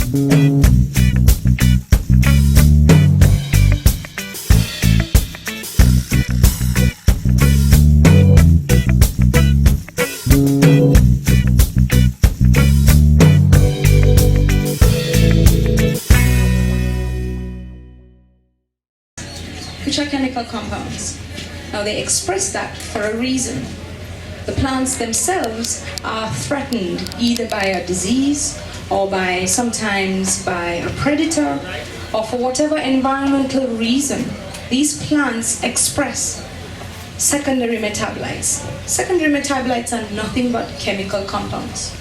which are chemical compounds. Now they express that for a reason. The plants themselves are threatened either by a disease or sometimes by a predator or for whatever environmental reason. These plants express secondary metabolites. Secondary metabolites are nothing but chemical compounds.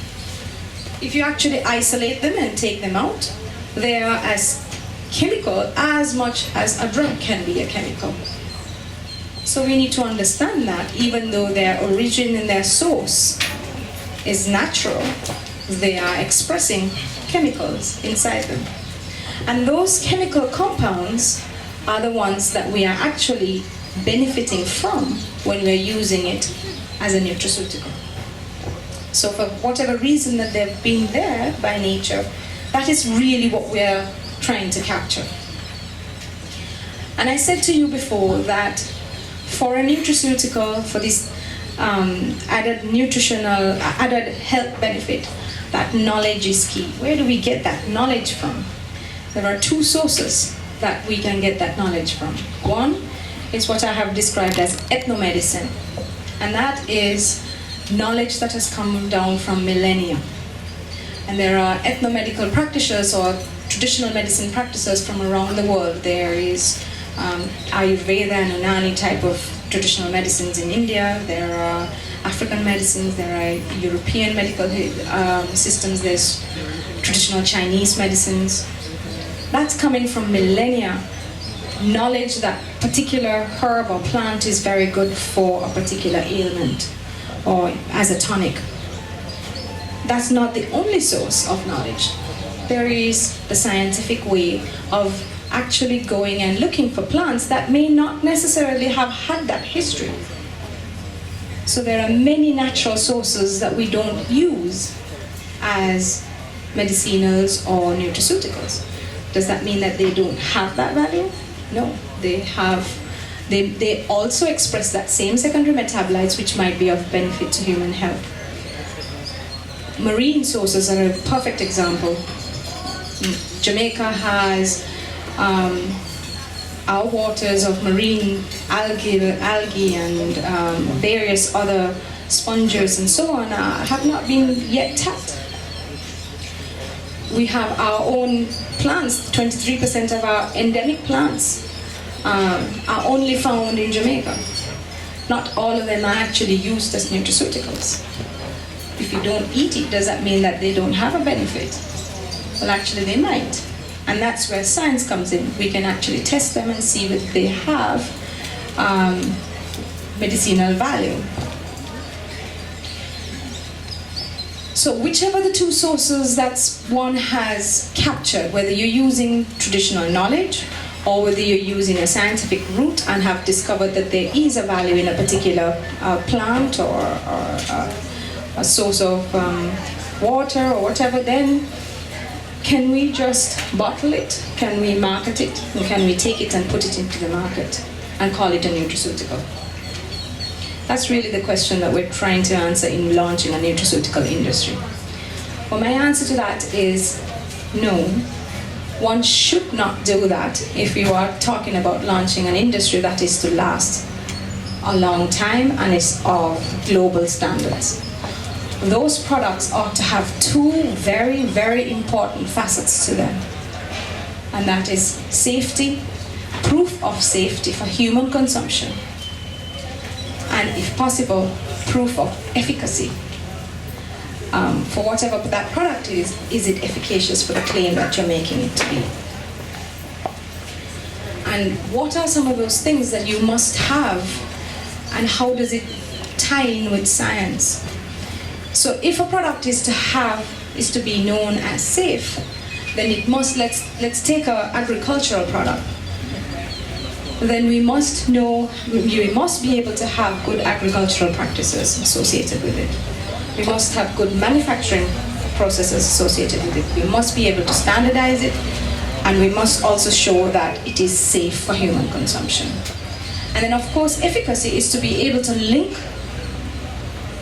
If you actually isolate them and take them out, they are as chemical as much as a drug can be a chemical. So we need to understand that even though their origin and their source is natural, they are expressing chemicals inside them. And those chemical compounds are the ones that we are actually benefiting from when we're using it as a nutraceutical. So for whatever reason that they've been there by nature, that is really what we're trying to capture. And I said to you before that for a nutraceutical, for this added health benefit, that knowledge is key. Where do we get that knowledge from? There are two sources that we can get that knowledge from. One is what I have described as ethnomedicine, and that is knowledge that has come down from millennia. And there are ethnomedical practitioners or traditional medicine practitioners from around the world. There is Ayurveda and Unani type of traditional medicines in India. There are African medicines. There are European medical systems. There's traditional Chinese medicines. That's coming from millennia. Knowledge that particular herb or plant is very good for a particular ailment or as a tonic. That's not the only source of knowledge. There is the scientific way of actually going and looking for plants that may not necessarily have had that history. So there are many natural sources that we don't use as medicinals or nutraceuticals. Does that mean that they don't have that value? No, they have. They also express that same secondary metabolites which might be of benefit to human health. Marine sources are a perfect example. Jamaica has our waters of marine algae and various other sponges and so on have not been yet tapped. We have our own plants. 23% of our endemic plants are only found in Jamaica. Not all of them are actually used as nutraceuticals. If you don't eat it, does that mean that they don't have a benefit? Well, actually they might. And that's where science comes in. We can actually test them and see if they have medicinal value. So whichever the two sources that one has captured, whether you're using traditional knowledge or whether you're using a scientific route and have discovered that there is a value in a particular plant or a source of water or whatever, then can we just bottle it? Can we market it? And can we take it and put it into the market and call it a nutraceutical? That's really the question that we're trying to answer in launching a nutraceutical industry. Well, my answer to that is no. One should not do that if you are talking about launching an industry that is to last a long time and is of global standards. Those products ought to have two very, very important facets to them. And that is safety, proof of safety for human consumption, and if possible, proof of efficacy. For whatever that product is it efficacious for the claim that you're making it to be? And what are some of those things that you must have, and how does it tie in with science? So if a product is to be known as safe, then it must, let's take an agricultural product. Then we must know, we must be able to have good agricultural practices associated with it. We must have good manufacturing processes associated with it. We must be able to standardize it, and we must also show that it is safe for human consumption. And then, of course, efficacy is to be able to link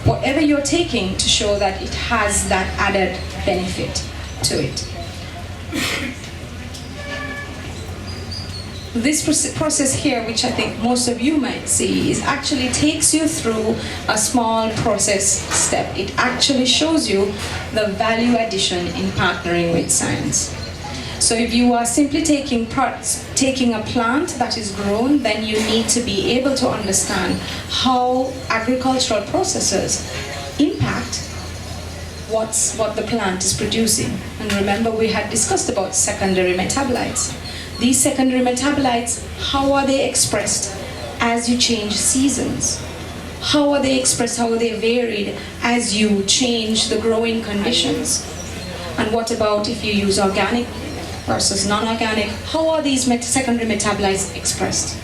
whatever you're taking to show that it has that added benefit to it. This process here, which I think most of you might see, is actually takes you through a small process step. It actually shows you the value addition in partnering with science. So if you are simply taking a plant that is grown, then you need to be able to understand how agricultural processes impact what the plant is producing. And remember, we had discussed about secondary metabolites. These secondary metabolites, how are they expressed as you change seasons? How are they expressed, how are they varied as you change the growing conditions? And what about if you use organic versus non-organic? How are these secondary metabolites expressed?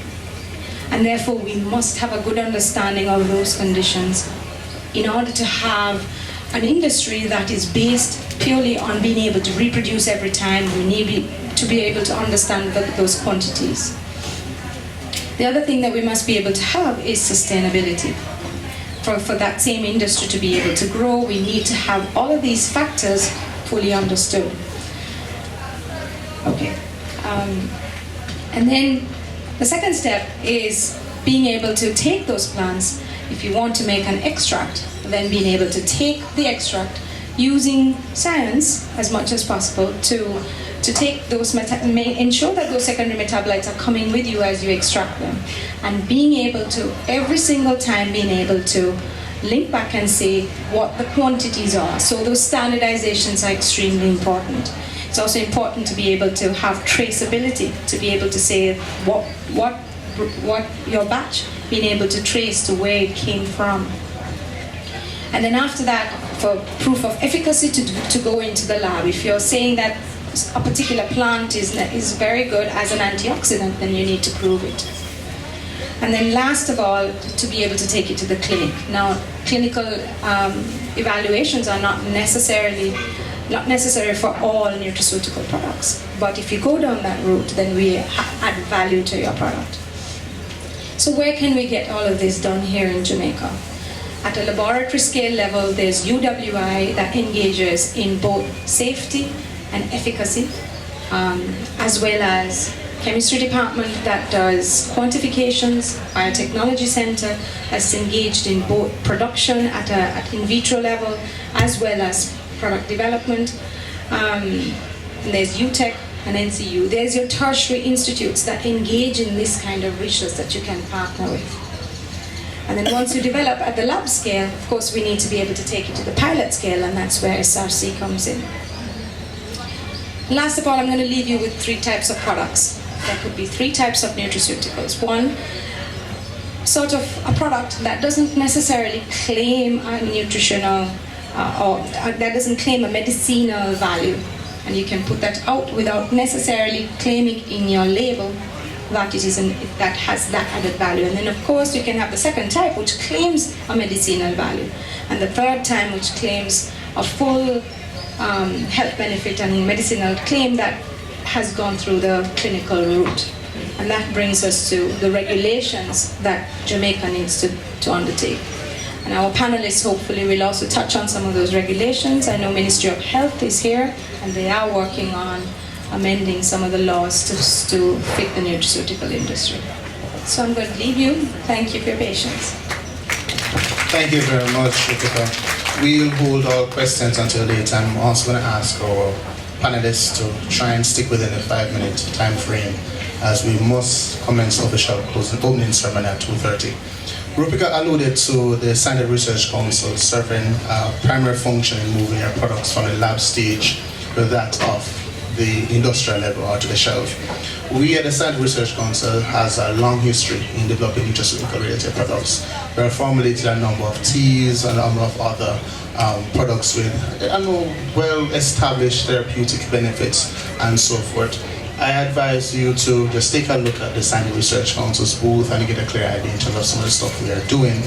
And therefore, we must have a good understanding of those conditions in order to have an industry that is based purely on being able to reproduce every time. We need to be able to understand those quantities. The other thing that we must be able to have is sustainability. For that same industry to be able to grow, we need to have all of these factors fully understood. Okay. And then the second step is being able to take those plants. If you want to make an extract, then being able to take the extract using science as much as possible to take those, ensure that those secondary metabolites are coming with you as you extract them. And being able to, every single time, being able to link back and say what the quantities are. So those standardizations are extremely important. It's also important to be able to have traceability, to be able to say what your batch, being able to trace to where it came from. And then after that, for proof of efficacy to go into the lab. If you're saying that a particular plant is very good as an antioxidant, then you need to prove it. And then last of all, to be able to take it to the clinic. Now, clinical evaluations are not necessary for all nutraceutical products. But if you go down that route, then we add value to your product. So where can we get all of this done here in Jamaica? At a laboratory scale level, there's UWI that engages in both safety and efficacy, as well as chemistry department that does quantifications, biotechnology center that's engaged in both production at in vitro level, as well as product development. And there's UTech and NCU. There's your tertiary institutes that engage in this kind of research that you can partner with. And then once you develop at the lab scale, of course, we need to be able to take it to the pilot scale, and that's where SRC comes in. Last of all, I'm going to leave you with 3 types of products. There could be 3 types of nutraceuticals. One, sort of a product that doesn't necessarily claim a nutritional, or that doesn't claim a medicinal value. And you can put that out without necessarily claiming in your label that it is that has that added value. And then of course you can have the second type, which claims a medicinal value. And the third type, which claims a full health benefit and medicinal claim that has gone through the clinical route. And that brings us to the regulations that Jamaica needs to undertake. And our panelists hopefully will also touch on some of those regulations. I know Ministry of Health is here, and they are working on amending some of the laws to fit the nutraceutical industry. So I'm going to leave you. Thank you for your patience. Thank you very much, Rebecca. We'll hold all questions until later. I'm also going to ask our panelists to try and stick within the 5-minute time frame, as we must commence official opening ceremony at 2:30. Rupika alluded to the Standard Research Council serving a primary function in moving your products from the lab stage to that of the industrial level or to the shelf. We at the Standard Research Council has a long history in developing nutraceutical related products. We have formulated a number of teas and a number of other products with well-established therapeutic benefits and so forth. I advise you to just take a look at the Standard Research Council's booth and get a clear idea in terms of some of the stuff we are doing.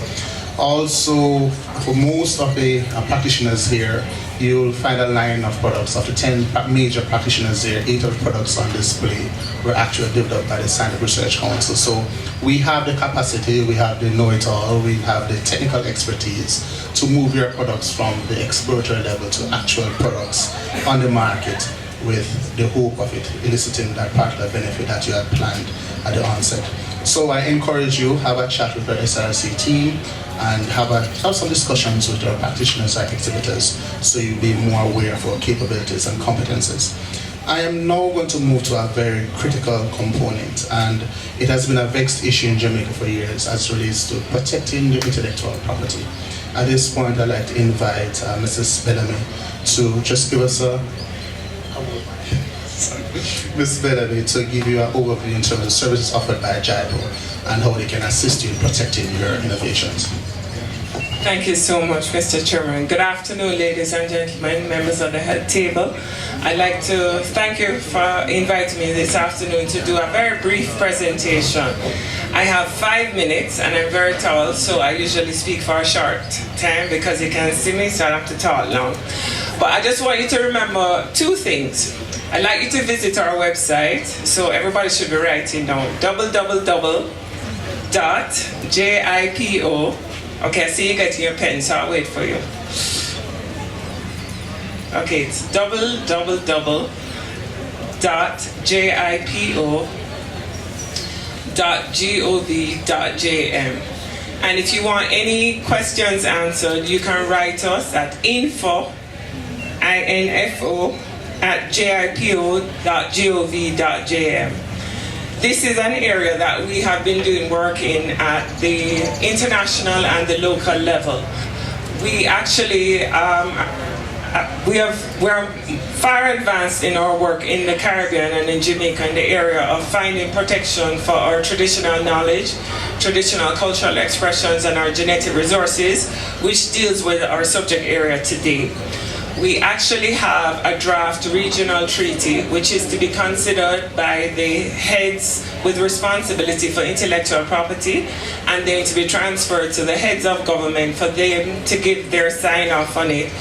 Also, for most of the practitioners here, you'll find a line of products. Of the 10 major practitioners there, 8 of the products on display were actually developed by the Scientific Research Council. So we have the capacity, we have the know-it-all, we have the technical expertise to move your products from the exploratory level to actual products on the market, with the hope of it eliciting that particular benefit that you had planned at the onset. So I encourage you, have a chat with the SRC team and have some discussions with our practitioners and exhibitors so you'll be more aware of our capabilities and competences. I am now going to move to a very critical component, and it has been a vexed issue in Jamaica for years as it relates to protecting the intellectual property. At this point, I'd like to invite Mrs. Bellamy to just give us Ms. Bellamy to give you an overview in terms of the services offered by JIPO and how they can assist you in protecting your innovations. Thank you so much, Mr. Chairman. Good afternoon, ladies and gentlemen, members of the head table. I'd like to thank you for inviting me this afternoon to do a very brief presentation. I have 5 minutes and I'm very tall, so I usually speak for a short time because you can't see me, so I don't have to talk long. But I just want you to remember 2 things. I'd like you to visit our website, so everybody should be writing down www.jipo. Okay, I see you getting your pen, so I'll wait for you. Okay, it's www.jipo.gov.jm. And if you want any questions answered, you can write us at info@jipo.gov.jm. This is an area that we have been doing work in at the international and the local level. We actually we're far advanced in our work in the Caribbean and in Jamaica in the area of finding protection for our traditional knowledge, traditional cultural expressions, and our genetic resources, which deals with our subject area today. We actually have a draft regional treaty which is to be considered by the heads with responsibility for intellectual property, and then to be transferred to the heads of government for them to give their sign off on it,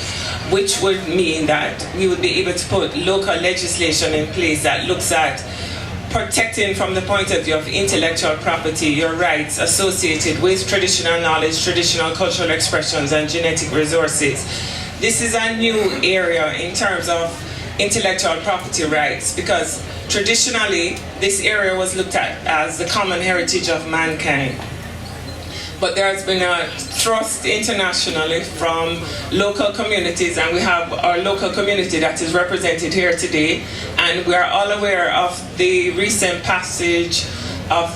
which would mean that we would be able to put local legislation in place that looks at protecting from the point of view of intellectual property your rights associated with traditional knowledge, traditional cultural expressions, and genetic resources. This is a new area in terms of intellectual property rights, because traditionally this area was looked at as the common heritage of mankind. But there has been a thrust internationally from local communities, and we have our local community that is represented here today, and we are all aware of the recent passage of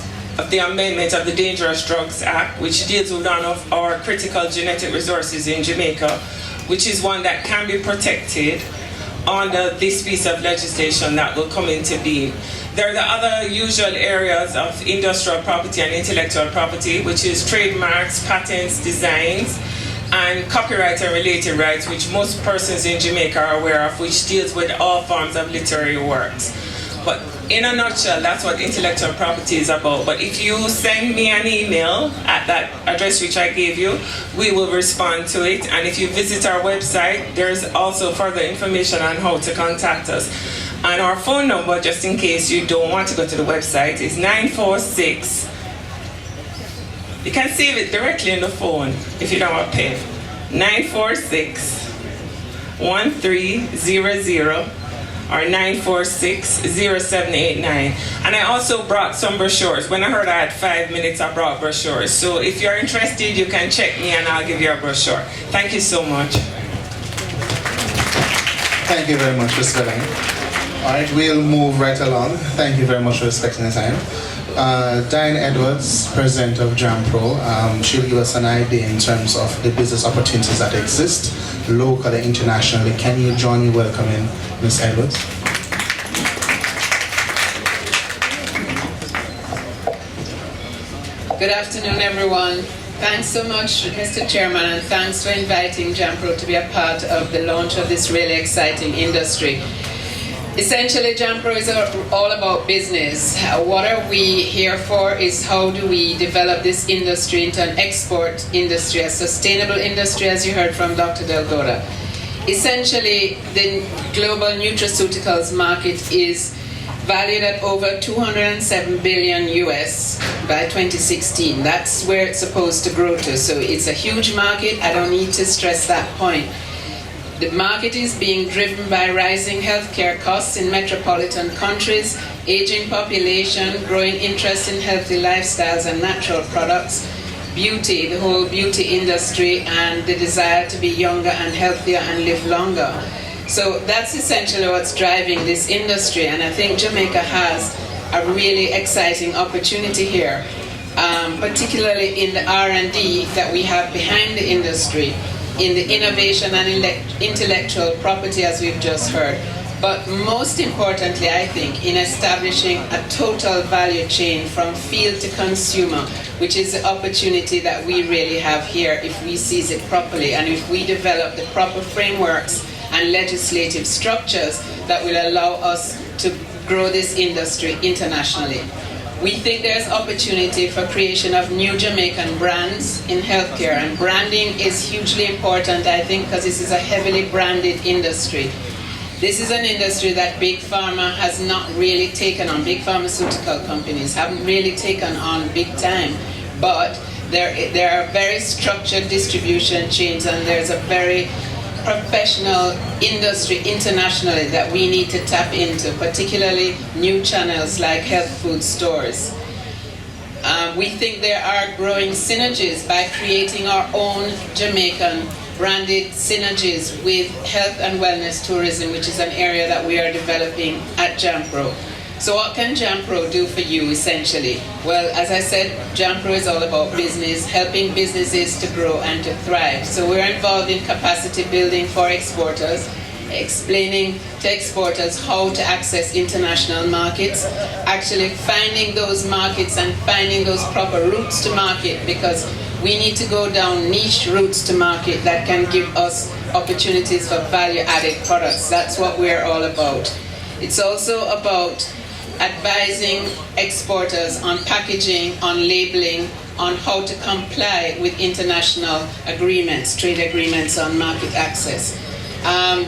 the amendment of the Dangerous Drugs Act, which deals with one of our critical genetic resources in Jamaica, which is one that can be protected under this piece of legislation that will come into being. There are the other usual areas of industrial property and intellectual property, which is trademarks, patents, designs, and copyright and related rights, which most persons in Jamaica are aware of, which deals with all forms of literary works. But in a nutshell, that's what intellectual property is about. But if you send me an email at that address which I gave you, we will respond to it. And if you visit our website, there's also further information on how to contact us. And our phone number, just in case you don't want to go to the website, is 946. You can save it directly in the phone if you don't have a pen. 946-1300. or 946-0789. And I also brought some brochures. When I heard I had 5 minutes, I brought brochures. So if you're interested, you can check me and I'll give you a brochure. Thank you so much. Thank you very much, Mr. Lang. All right, we'll move right along. Thank you very much for respecting the time. Diane Edwards, president of JAMPRO, she'll give us an idea in terms of the business opportunities that exist locally, internationally. Can you join me welcoming Ms. Edwards? Good afternoon, everyone. Thanks so much, Mr. Chairman, and thanks for inviting JAMPRO to be a part of the launch of this really exciting industry. Essentially, JAMPRO is all about business. What are we here for is how do we develop this industry into an export industry, a sustainable industry, as you heard from Dr. Delgado. Essentially, the global nutraceuticals market is valued at over 207 billion US by 2016. That's where it's supposed to grow to. So it's a huge market. I don't need to stress that point. The market is being driven by rising healthcare costs in metropolitan countries, aging population, growing interest in healthy lifestyles and natural products, beauty, the whole beauty industry, and the desire to be younger and healthier and live longer. So that's essentially what's driving this industry, and I think Jamaica has a really exciting opportunity here, particularly in the R&D that we have behind the industry, in the innovation and intellectual property, as we've just heard. But most importantly, I think, in establishing a total value chain from field to consumer, which is the opportunity that we really have here if we seize it properly and if we develop the proper frameworks and legislative structures that will allow us to grow this industry internationally. We think there's opportunity for creation of new Jamaican brands in healthcare, and branding is hugely important, I think, because this is a heavily branded industry. This is an industry that Big Pharma has not really taken on. Big pharmaceutical companies haven't really taken on big time, but there are very structured distribution chains, and there's a very professional industry internationally that we need to tap into, particularly new channels like health food stores. We think there are growing synergies by creating our own Jamaican branded synergies with health and wellness tourism, which is an area that we are developing at JAMPRO. So what can JAMPRO do for you, essentially? Well, as I said, JAMPRO is all about business, helping businesses to grow and to thrive. So we're involved in capacity building for exporters, explaining to exporters how to access international markets, actually finding those markets and finding those proper routes to market, because we need to go down niche routes to market that can give us opportunities for value-added products. That's what we're all about. It's also about advising exporters on packaging, on labeling, on how to comply with international agreements, trade agreements on market access.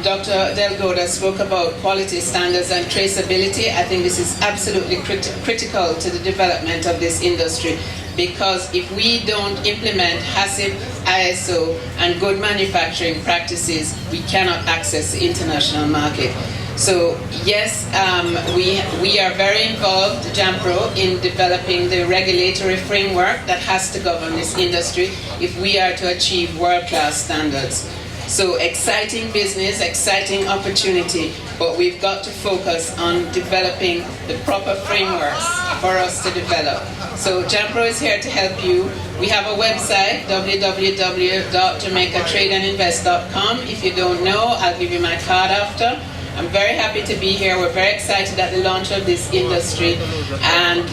Dr. Delgado spoke about quality standards and traceability. I think this is absolutely critical to the development of this industry, because if we don't implement HACCP, ISO, and good manufacturing practices, we cannot access the international market. So yes, we are very involved, JAMPRO, in developing the regulatory framework that has to govern this industry if we are to achieve world-class standards. So exciting business, exciting opportunity, but we've got to focus on developing the proper frameworks for us to develop. So JAMPRO is here to help you. We have a website, www.jamaicatradeandinvest.com. If you don't know, I'll give you my card after. I'm very happy to be here. We're very excited at the launch of this industry, and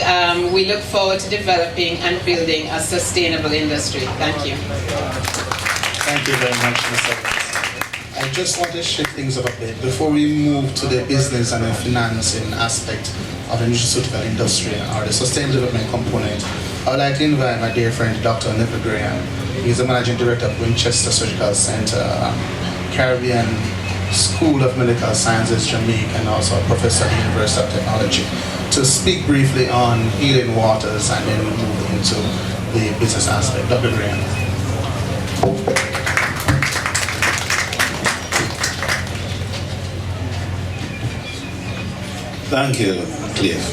we look forward to developing and building a sustainable industry. Thank you. Thank you very much, Mr. Evans. I just want to shift things up a bit before we move to the business and the financing aspect of the nutraceutical industry or the sustainable development component. I would like to invite my dear friend, Dr. Nicola Graham. He's the Managing Director of Winchester Surgical Center, Caribbean School of Medical Sciences, Jamaica, and also a professor at the University of Technology, to speak briefly on healing waters and then move into the business aspect. Dr. Graham. Thank you, Cliff.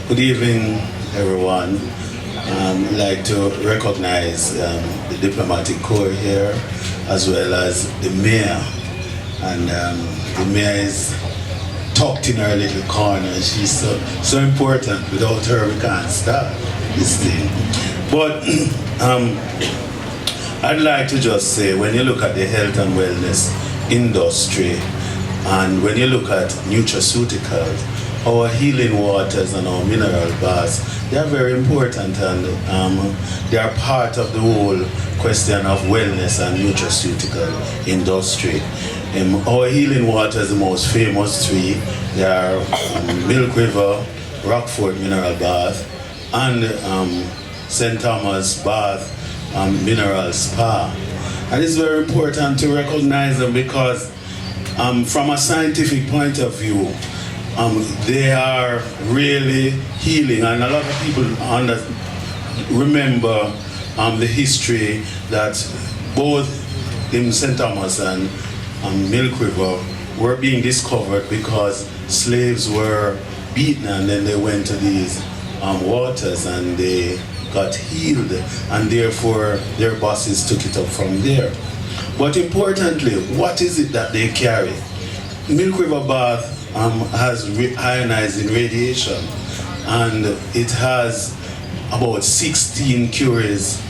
Good evening, everyone. I'd like to recognize the diplomatic corps here, as well as the mayor. And the mayor is tucked in her little corner. She's so important. Without her, we can't start this thing. But I'd like to just say, when you look at the health and wellness industry, and when you look at nutraceuticals, our healing waters and our mineral baths, they are very important, and they are part of the whole question of wellness and nutraceutical industry. Our healing water is the most famous three. They are Milk River, Rockford Mineral Bath, and St. Thomas Bath Mineral Spa. And it's very important to recognize them because from a scientific point of view, they are really healing. And a lot of people remember the history that both in St. Thomas and Milk River were being discovered because slaves were beaten and then they went to these waters and they got healed, and therefore their bosses took it up from there. But importantly, what is it that they carry? Milk River bath has ionizing radiation, and it has about 16 curies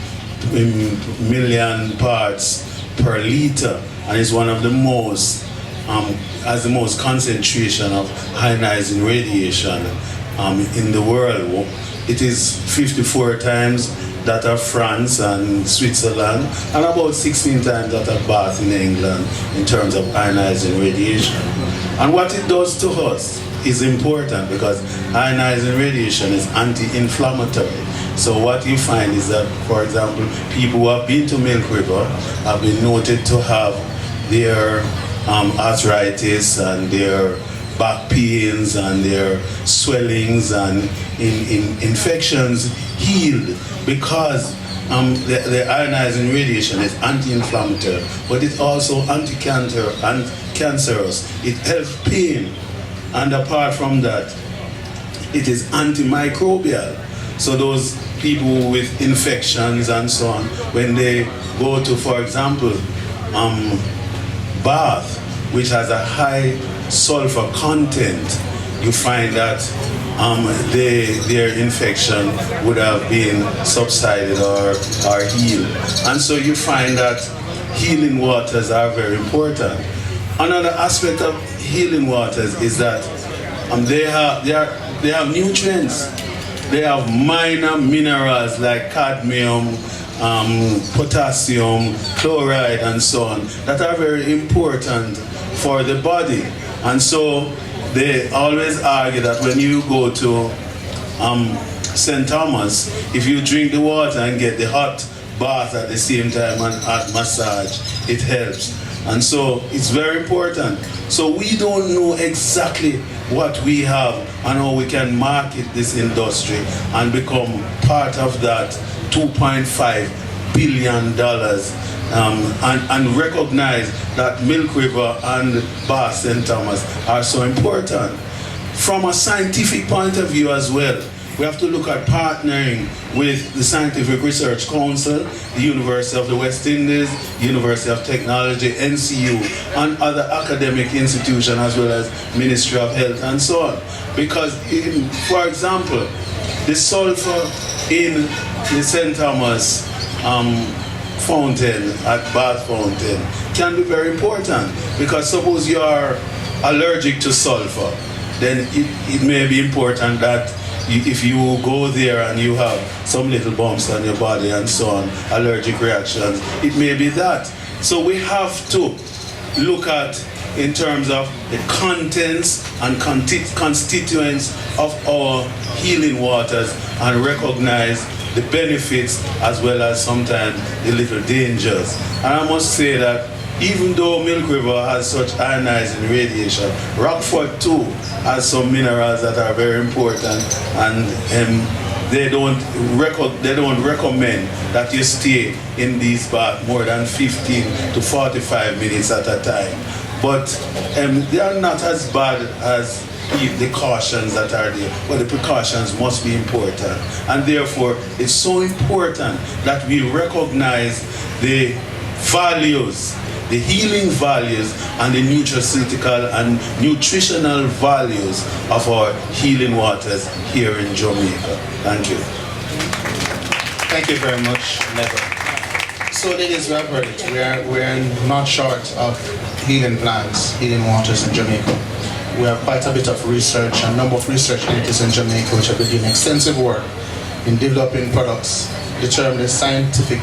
in million parts per liter, and is one of the most has the most concentration of ionizing radiation in the world. It is 54 times that of France and Switzerland, and about 16 times that of Bath in England in terms of ionizing radiation. And what it does to us is important because ionizing radiation is anti-inflammatory. So what you find is that, for example, people who have been to Milk River have been noted to have their arthritis and their back pains and their swellings and infections healed because the ionizing radiation is anti-inflammatory, but it's also anti-cancer and cancerous. It helps pain, and apart from that, it is antimicrobial. So those people with infections and so on, when they go to, for example, Bath, which has a high sulfur content, you find that their infection would have been subsided or healed. And so you find that healing waters are very important. Another aspect of healing waters is that they have nutrients. They have minor minerals like cadmium, potassium, chloride, and so on, that are very important for the body. And so they always argue that when you go to St. Thomas, if you drink the water and get the hot bath at the same time and hot massage, it helps. And so it's very important. So we don't know exactly what we have and how we can market this industry and become part of that $2.5 billion and recognize that Milk River and Bath St. Thomas are so important. From a scientific point of view as well, we have to look at partnering with the Scientific Research Council, the University of the West Indies, University of Technology, NCU, and other academic institutions as well as Ministry of Health and so on. Because, for example, the sulfur in the St. Thomas fountain, at Bath Fountain, can be very important. Because suppose you are allergic to sulfur, then it may be important that if you go there and you have some little bumps on your body and so on, allergic reactions, it may be that. So we have to look at in terms of the contents and constituents of our healing waters and recognize the benefits as well as sometimes the little dangers. And I must say that even though Milk River has such ionizing radiation, Rockford too has some minerals that are very important, and they don't recommend that you stay in these baths more than 15 to 45 minutes at a time. But they are not as bad as the cautions that are there, but the precautions must be important. And therefore, it's so important that we recognize the values, the healing values and the nutraceutical and nutritional values of our healing waters here in Jamaica. Thank you. Thank you very much, Neville. So ladies, we have heard it. We're not short of healing plants, healing waters in Jamaica. We have quite a bit of research, a number of research entities in Jamaica which have been doing extensive work in developing products, determining scientific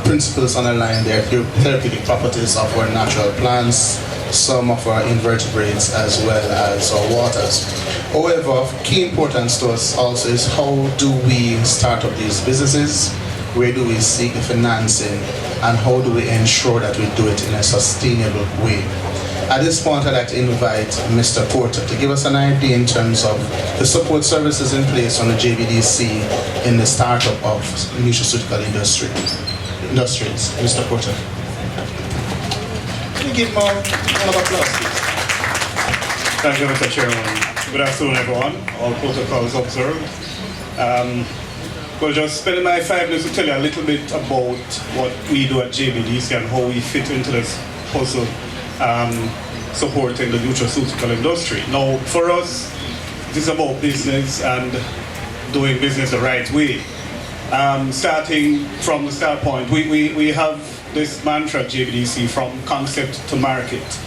principles underlying their therapeutic properties of our natural plants, some of our invertebrates, as well as our waters. However, of key importance to us also is how do we start up these businesses, where do we seek the financing, and how do we ensure that we do it in a sustainable way. At this point, I'd like to invite Mr. Porter to give us an idea in terms of the support services in place on the JBDC in the startup of nutraceutical industries. Mr. Porter. Can you give him a round of applause, please? Thank you, Mr. Chairman. Good afternoon, everyone. All protocols observed. Well, just spending my 5 minutes to tell you a little bit about what we do at JBDC and how we fit into this puzzle supporting the nutraceutical industry. Now, for us, it is about business and doing business the right way. Starting from the start point, we have this mantra at JBDC, from concept to market.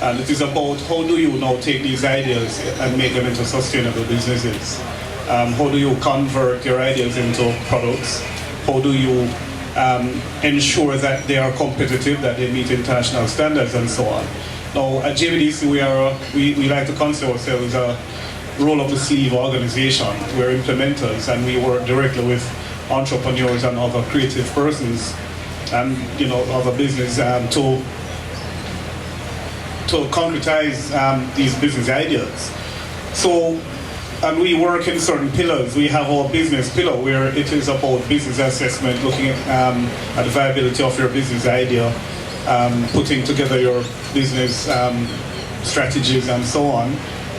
And it is about how do you now take these ideas and make them into sustainable businesses. How do you convert your ideas into products? How do you ensure that they are competitive, that they meet international standards, and so on? Now, at JBDC, we like to consider ourselves a roll-up-the-sleeve organization. We're implementers, and we work directly with entrepreneurs and other creative persons and other business to concretize these business ideas. So, and we work in certain pillars. We have our business pillar, where it is about business assessment, looking at the viability of your business idea, putting together your business strategies and so on.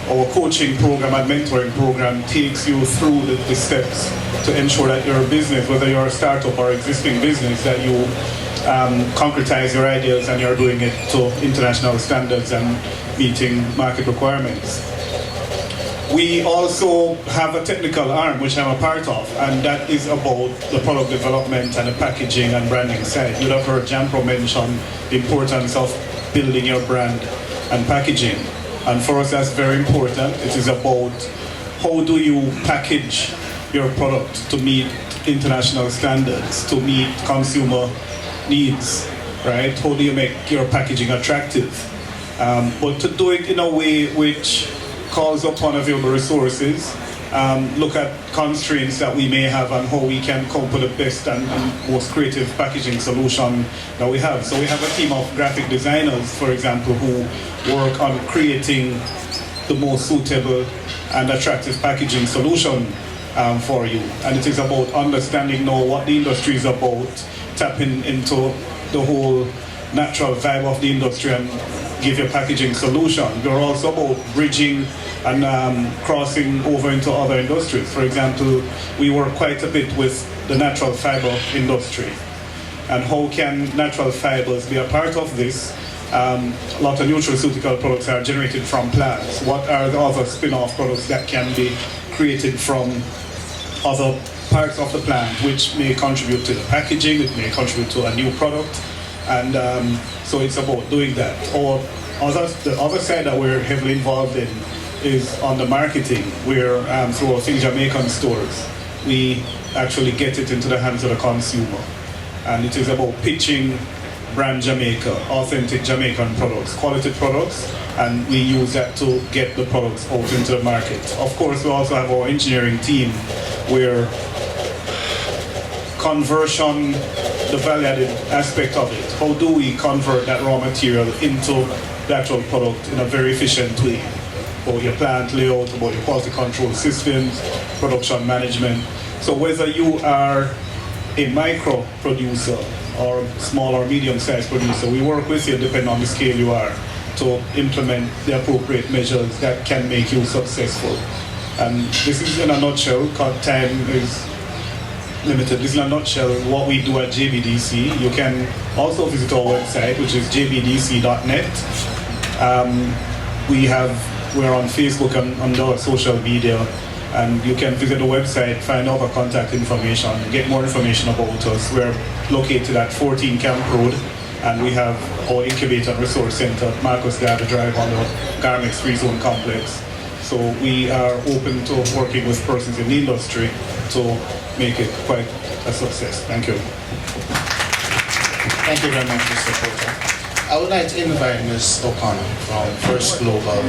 Our coaching program and mentoring program takes you through the steps to ensure that your business, whether you're a startup or existing business, that you concretize your ideas and you're doing it to international standards and meeting market requirements. We also have a technical arm, which I'm a part of, and that is about the product development and the packaging and branding side. You'd have heard Jampro mention the importance of building your brand and packaging. And for us, that's very important. It is about how do you package your product to meet international standards, to meet consumer needs, right? How do you make your packaging attractive? But to do it in a way which calls upon available resources, look at constraints that we may have and how we can come up with the best and most creative packaging solution that we have. So we have a team of graphic designers, for example, who work on creating the most suitable and attractive packaging solution for you. And it is about understanding now what the industry is about, tapping into the whole natural vibe of the industry and give your packaging solution. We're also about bridging and crossing over into other industries. For example, we work quite a bit with the natural fiber industry. And how can natural fibers be a part of this? A lot of nutraceutical products are generated from plants. What are the other spin-off products that can be created from other parts of the plant, which may contribute to the packaging, it may contribute to a new product, and so it's about doing that. Or the other side that we're heavily involved in is on the marketing, where through our Think Jamaican stores, we actually get it into the hands of the consumer. And it is about pitching brand Jamaica, authentic Jamaican products, quality products, and we use that to get the products out into the market. Of course, we also have our engineering team, where conversion, the value-added aspect of it, how do we convert that raw material into the actual product in a very efficient way? About your plant layout, about your quality control systems, production management. So whether you are a micro producer or small or medium-sized producer, we work with you depending on the scale you are to implement the appropriate measures that can make you successful. And this is in a nutshell, because time is limited. This is in a nutshell what we do at JBDC. You can also visit our website, which is jbdc.net. We're on Facebook and on our social media, and you can visit the website, find out our contact information, get more information about us. We're located at 14 Camp Road, and we have our incubator and resource center at Marcus Garvey Drive on the Garmex Free Zone Complex. So we are open to working with persons in the industry to make it quite a success. Thank you. Thank you very much, Mr. Porter. I would like to invite Ms. O'Connor from First Global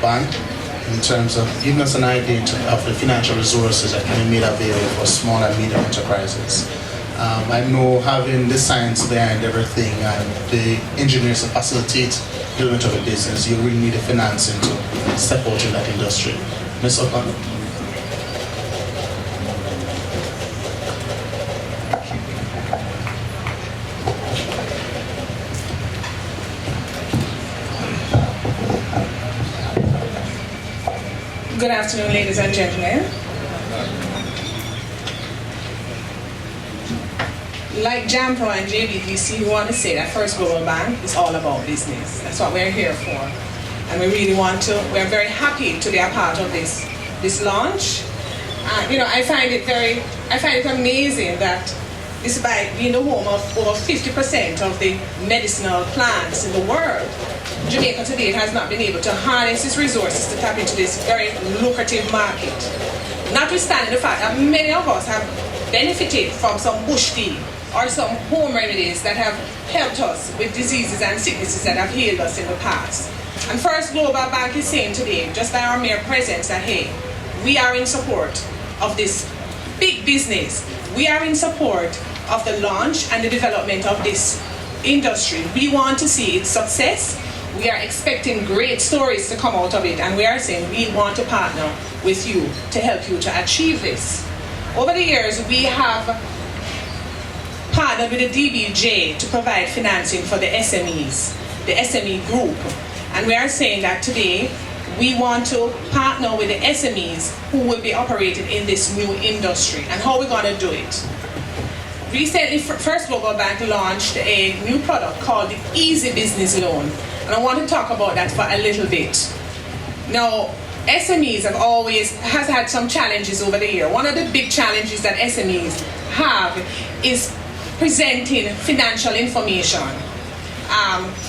Bank in terms of giving us an idea of the financial resources that can be made available for small and medium enterprises. I know having the science behind everything and the engineers to facilitate the development of a business, you really need the financing to step out in that industry. Ms. O'Connor. Good afternoon, ladies and gentlemen. Like JAMPRO and JBDC, we want to say that First Global Bank is all about business. That's what we're here for. And we really we're very happy to be a part of this launch. I find it amazing that despite being the home of over 50% of the medicinal plants in the world, Jamaica today has not been able to harness its resources to tap into this very lucrative market. Notwithstanding the fact that many of us have benefited from some bush tea or some home remedies that have helped us with diseases and sicknesses that have healed us in the past. And First Global Bank is saying today, just by our mere presence, that hey, we are in support of this big business. We are in support of the launch and the development of this industry. We want to see its success. We are expecting great stories to come out of it, and we are saying we want to partner with you to help you to achieve this. Over the years, we have partnered with the DBJ to provide financing for the SMEs, the SME group. And we are saying that today, we want to partner with the SMEs who will be operating in this new industry. And how we're going to do it? Recently, First Global Bank launched a new product called the Easy Business Loan. And I want to talk about that for a little bit. Now, SMEs has had some challenges over the year. One of the big challenges that SMEs have is presenting financial information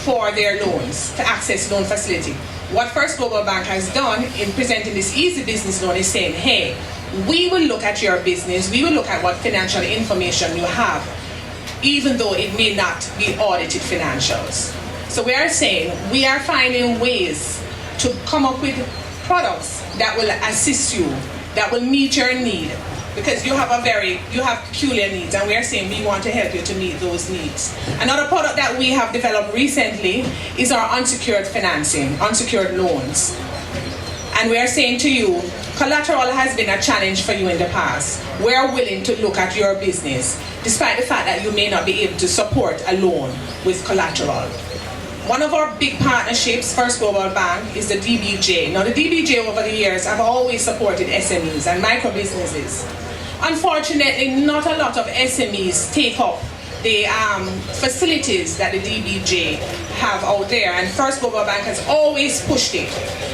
for their loans, to access loan facility. What First Global Bank has done in presenting this Easy Business Loan is saying, hey, we will look at your business, we will look at what financial information you have, even though it may not be audited financials. So we are saying we are finding ways to come up with products that will assist you, that will meet your need, because you have peculiar needs, and we are saying we want to help you to meet those needs. Another product that we have developed recently is our unsecured financing, unsecured loans. And we are saying to you, collateral has been a challenge for you in the past. We are willing to look at your business, despite the fact that you may not be able to support a loan with collateral. One of our big partnerships, First Global Bank, is the DBJ. Now, the DBJ over the years have always supported SMEs and micro businesses. Unfortunately, not a lot of SMEs take up the facilities that the DBJ have out there, and First Global Bank has always pushed it.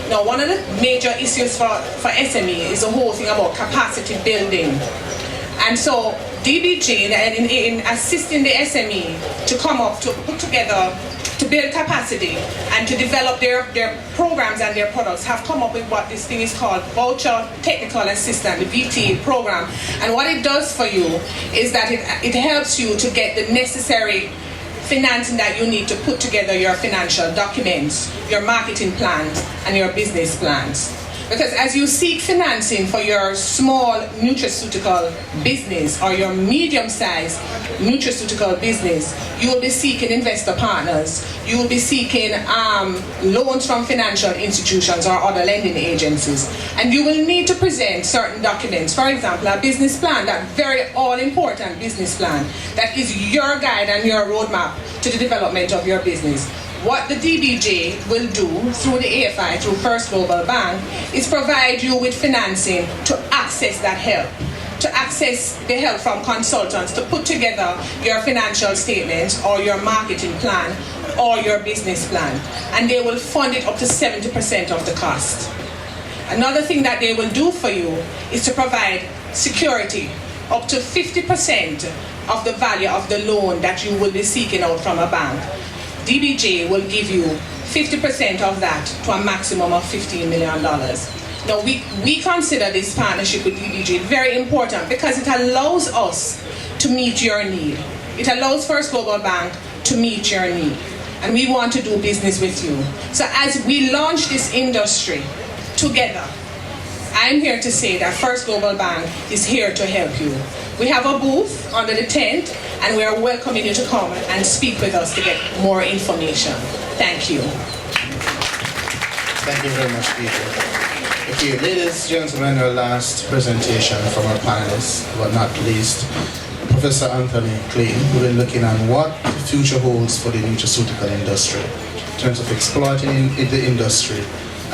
Now, one of the major issues for SME is the whole thing about capacity building. And so DBJ, in assisting the SME to come up, to put together, to build capacity and to develop their programs and their products, have come up with what this thing is called Voucher Technical Assistance, the VTA program. And what it does for you is that it helps you to get the necessary financing that you need to put together your financial documents, your marketing plans, and your business plans. Because as you seek financing for your small nutraceutical business or your medium-sized nutraceutical business, you will be seeking investor partners. You will be seeking loans from financial institutions or other lending agencies. And you will need to present certain documents. For example, a business plan, that very all-important business plan, that is your guide and your roadmap to the development of your business. What the DBJ will do through the AFI, through First Global Bank, is provide you with financing to access that help, to access the help from consultants to put together your financial statements or your marketing plan or your business plan. And they will fund it up to 70% of the cost. Another thing that they will do for you is to provide security, up to 50% of the value of the loan that you will be seeking out from a bank. DBJ will give you 50% of that to a maximum of $15 million. Now, we consider this partnership with DBJ very important because it allows us to meet your need. It allows First Global Bank to meet your need. And we want to do business with you. So as we launch this industry, together. I'm here to say that First Global Bank is here to help you. We have a booth under the tent, and we are welcoming you to come and speak with us to get more information. Thank you. Thank you very much, Peter. Okay, ladies and gentlemen, our last presentation from our panelists, but not least, Professor Anthony Klein, who will be looking at what the future holds for the nutraceutical industry in terms of exploiting the industry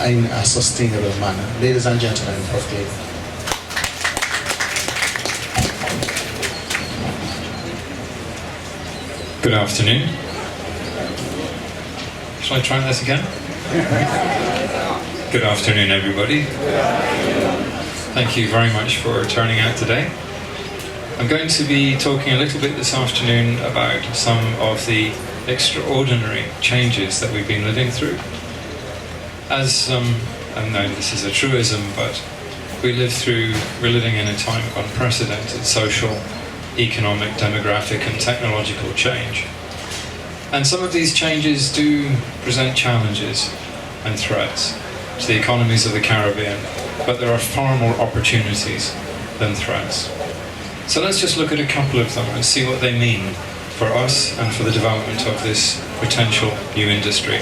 in a sustainable manner. Ladies and gentlemen, Prof. Klein. Good afternoon. Shall I try this again? Good afternoon, everybody. Thank you very much for turning out today. I'm going to be talking a little bit this afternoon about some of the extraordinary changes that we've been living through. As, I know this is a truism, but we're living in a time of unprecedented social, economic, demographic and technological change. And some of these changes do present challenges and threats to the economies of the Caribbean, but there are far more opportunities than threats. So let's just look at a couple of them and see what they mean for us and for the development of this potential new industry.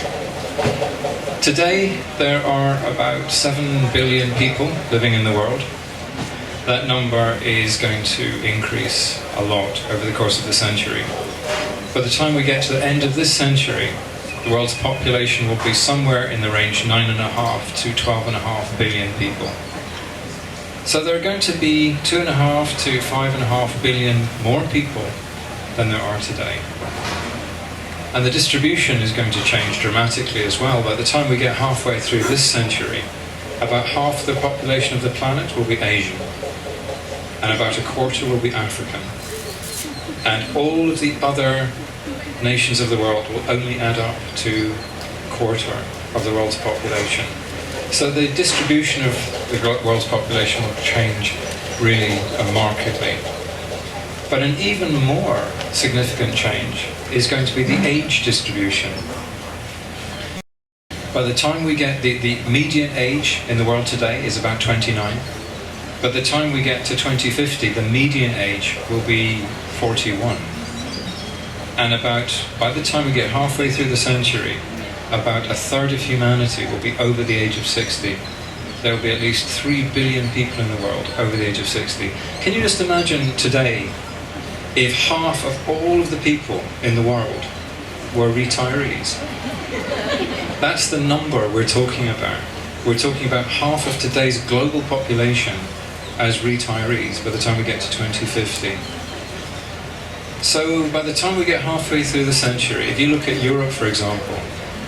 Today, there are about 7 billion people living in the world. That number is going to increase a lot over the course of the century. By the time we get to the end of this century, the world's population will be somewhere in the range 9.5 to 12.5 billion people. So there are going to be 2.5 to 5.5 billion more people than there are today. And the distribution is going to change dramatically as well. By the time we get halfway through this century, about half the population of the planet will be Asian, and about a quarter will be African. And all of the other nations of the world will only add up to a quarter of the world's population. So the distribution of the world's population will change really markedly. But an even more significant change is going to be the age distribution. By the time we get the median age in the world today is about 29. By the time we get to 2050, the median age will be 41. And by the time we get halfway through the century, about a third of humanity will be over the age of 60. There will be at least 3 billion people in the world over the age of 60. Can you just imagine today if half of all of the people in the world were retirees? That's the number we're talking about. We're talking about half of today's global population as retirees by the time we get to 2050. So by the time we get halfway through the century, if you look at Europe, for example,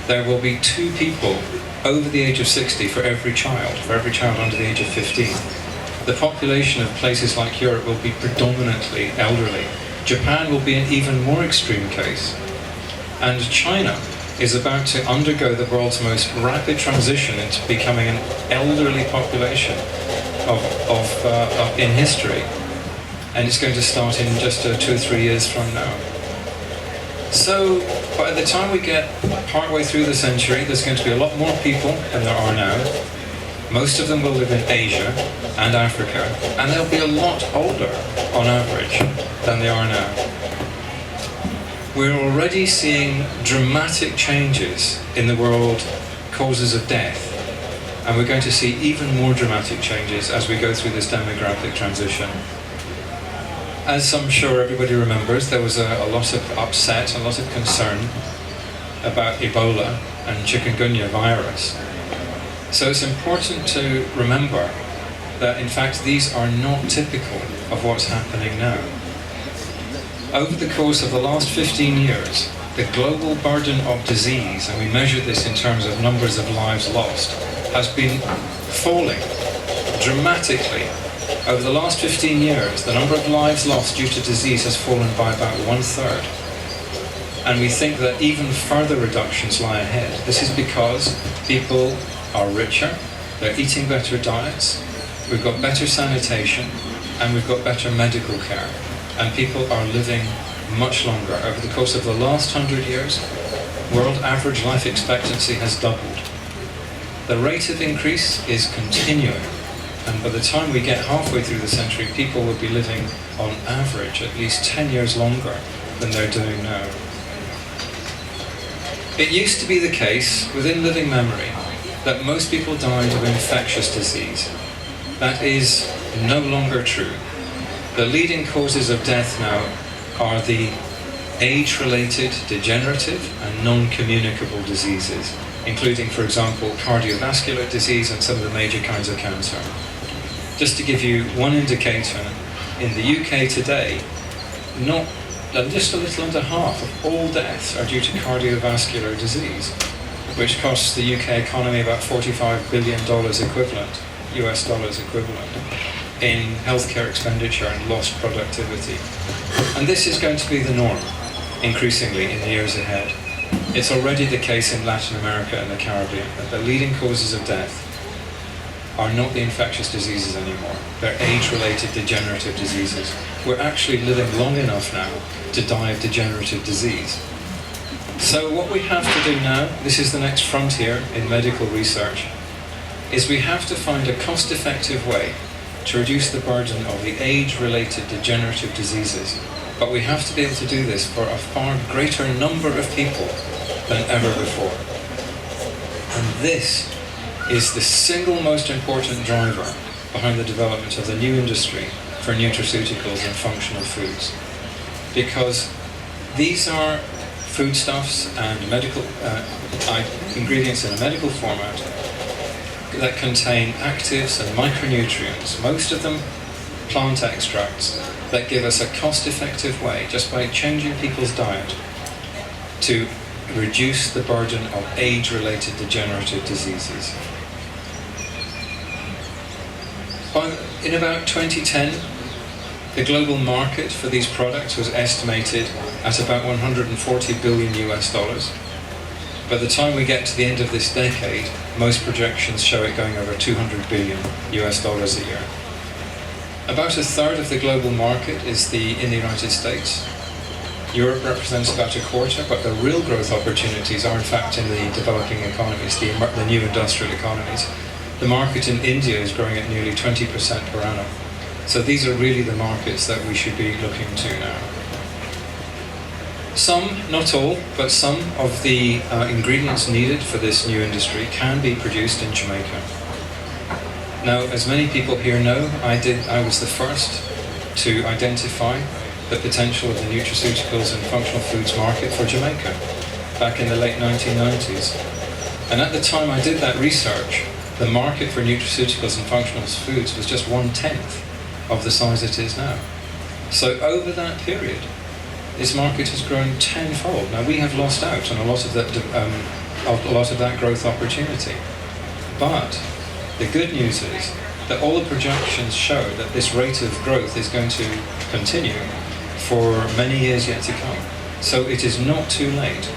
there will be 2 people over the age of 60 for every child under the age of 15. The population of places like Europe will be predominantly elderly. Japan will be an even more extreme case. And China is about to undergo the world's most rapid transition into becoming an elderly population in history. And it's going to start in just 2 or 3 years from now. So by the time we get partway through the century, there's going to be a lot more people than there are now. Most of them will live in Asia and Africa, and they'll be a lot older on average than they are now. We're already seeing dramatic changes in the world causes of death, and we're going to see even more dramatic changes as we go through this demographic transition. As I'm sure everybody remembers, there was a lot of upset, a lot of concern about Ebola and chikungunya virus. So it's important to remember that in fact these are not typical of what's happening now. Over the course of the last 15 years, the global burden of disease, and we measure this in terms of numbers of lives lost, has been falling dramatically. Over the last 15 years, the number of lives lost due to disease has fallen by about 1/3. And we think that even further reductions lie ahead. This is because people are richer, they're eating better diets, we've got better sanitation, and we've got better medical care. And people are living much longer. Over the course of the last 100 years, world average life expectancy has doubled. The rate of increase is continuing, and by the time we get halfway through the century, people will be living on average at least 10 years longer than they're doing now. It used to be the case, within living memory, that most people died of infectious disease. That is no longer true. The leading causes of death now are the age-related, degenerative and non-communicable diseases, including, for example, cardiovascular disease and some of the major kinds of cancer. Just to give you one indicator, in the UK today, just a little under half of all deaths are due to cardiovascular disease, which costs the UK economy about $45 billion equivalent, US dollars equivalent, in healthcare expenditure and lost productivity. And this is going to be the norm, increasingly, in the years ahead. It's already the case in Latin America and the Caribbean that the leading causes of death are not the infectious diseases anymore. They're age-related degenerative diseases. We're actually living long enough now to die of degenerative disease. So what we have to do now, this is the next frontier in medical research, is we have to find a cost-effective way to reduce the burden of the age-related degenerative diseases. But we have to be able to do this for a far greater number of people than ever before. And this is the single most important driver behind the development of the new industry for nutraceuticals and functional foods. Because these are foodstuffs and medical ingredients in a medical format that contain actives and micronutrients, most of them plant extracts, that give us a cost-effective way, just by changing people's diet, to reduce the burden of age-related degenerative diseases. In about 2010, the global market for these products was estimated at about 140 billion US dollars. By the time we get to the end of this decade, most projections show it going over 200 billion US dollars a year. About a third of the global market is in the United States. Europe represents about a quarter, but the real growth opportunities are in fact in the developing economies, the new industrial economies. The market in India is growing at nearly 20% per annum. So these are really the markets that we should be looking to now. Some, not all, but some of the ingredients needed for this new industry can be produced in Jamaica. Now, as many people here know, I was the first to identify the potential of the nutraceuticals and functional foods market for Jamaica back in the late 1990s. And at the time I did that research, the market for nutraceuticals and functional foods was just 1/10 of the size it is now. So over that period, this market has grown tenfold. Now, we have lost out on a lot of that growth opportunity. But the good news is that all the projections show that this rate of growth is going to continue for many years yet to come. So it is not too late.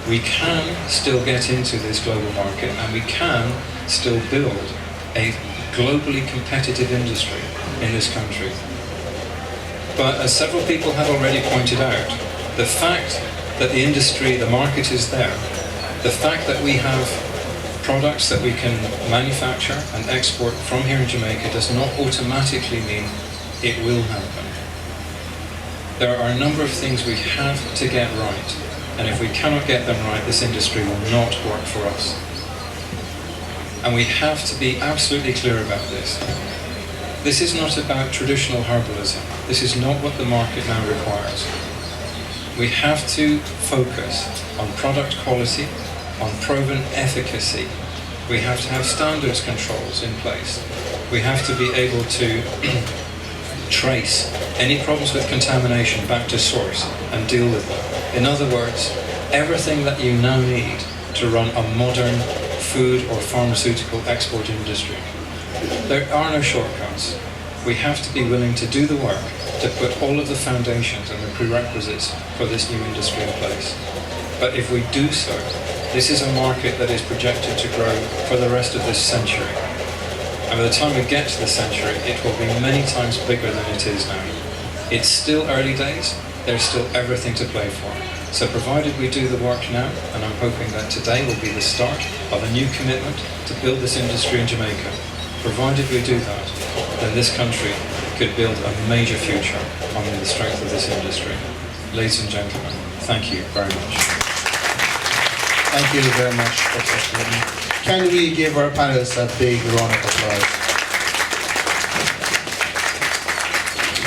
We can still get into this global market, and we can still build a globally competitive industry in this country. But as several people have already pointed out, the fact that the industry, the market is there, the fact that we have products that we can manufacture and export from here in Jamaica does not automatically mean it will happen. There are a number of things we have to get right, and if we cannot get them right, this industry will not work for us. And we have to be absolutely clear about this. This is not about traditional herbalism. This is not what the market now requires. We have to focus on product quality, on proven efficacy. We have to have standards controls in place. We have to be able to trace any problems with contamination back to source and deal with them. In other words, everything that you now need to run a modern food or pharmaceutical export industry. There are no shortcuts. We have to be willing to do the work to put all of the foundations and the prerequisites for this new industry in place. But if we do so, this is a market that is projected to grow for the rest of this century. And by the time we get to the century, it will be many times bigger than it is now. It's still early days. There's still everything to play for. So provided we do the work now, and I'm hoping that today will be the start of a new commitment to build this industry in Jamaica, provided we do that, then this country could build a major future on the strength of this industry. Ladies and gentlemen, thank you very much. Thank you very much, Professor Clinton. Can we give our panelists a big round of applause?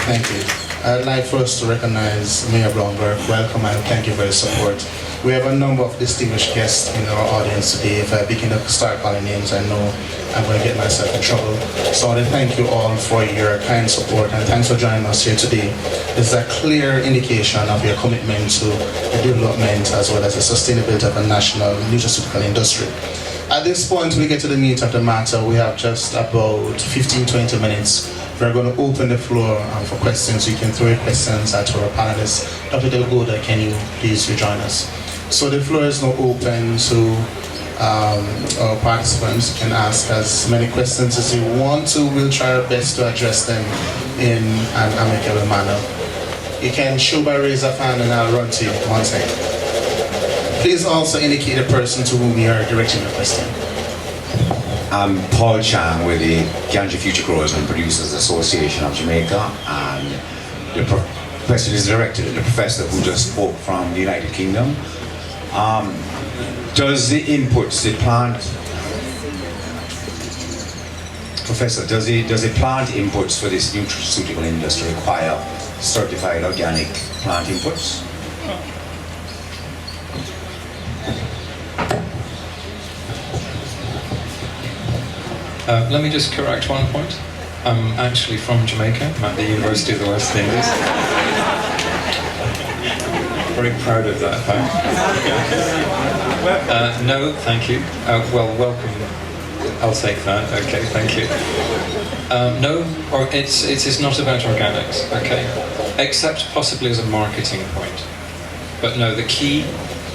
Thank you. I'd like for us to recognize Mayor Blomberg. Welcome and thank you for your support. We have a number of distinguished guests in our audience today. If I begin to start calling names, I know I'm going to get myself in trouble. So I want to thank you all for your kind support and thanks for joining us here today. This is a clear indication of your commitment to the development as well as the sustainability of the national nutraceutical industry. At this point, we get to the meat of the matter. We have just about 15-20 minutes. We're going to open the floor for questions. You can throw your questions at our panelists. Dr. Delgoda, can you please rejoin us? So the floor is now open to our participants. You can ask as many questions as you want to. We'll try our best to address them in an amicable manner. You can show by raise of hand and I'll run to you. 1 second. Please also indicate the person to whom you are directing the question. I'm Paul Chang with the Ganja Future Growers and Producers Association of Jamaica, and the question is directed to the professor who just spoke from the United Kingdom. Does the inputs, the plant, Professor, does the plant inputs for this nutraceutical industry require certified organic plant inputs? Let me just correct one point. I'm actually from Jamaica. I'm at the University of the West Indies. Very proud of that fact. No, thank you. Well, welcome. I'll take that. Okay, thank you. No, or it is not about organics. Okay, except possibly as a marketing point. But no, the key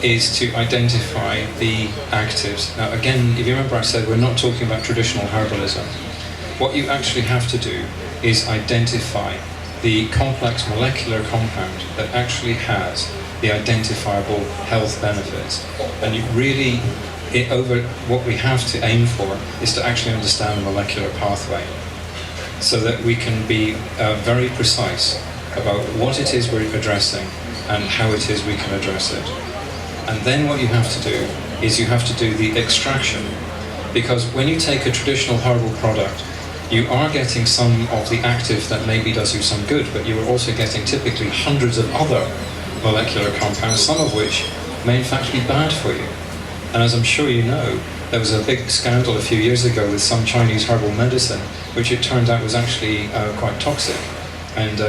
is to identify the actives. Now again, if you remember I said we're not talking about traditional herbalism. What you actually have to do is identify the complex molecular compound that actually has the identifiable health benefits. And you really, what we have to aim for is to actually understand the molecular pathway so that we can be very precise about what it is we're addressing and how it is we can address it. And then what you have to do is you have to do the extraction, because when you take a traditional herbal product, you are getting some of the active that maybe does you some good, but you are also getting typically hundreds of other molecular compounds, some of which may in fact be bad for you. And as I'm sure you know, there was a big scandal a few years ago with some Chinese herbal medicine, which it turned out was actually quite toxic and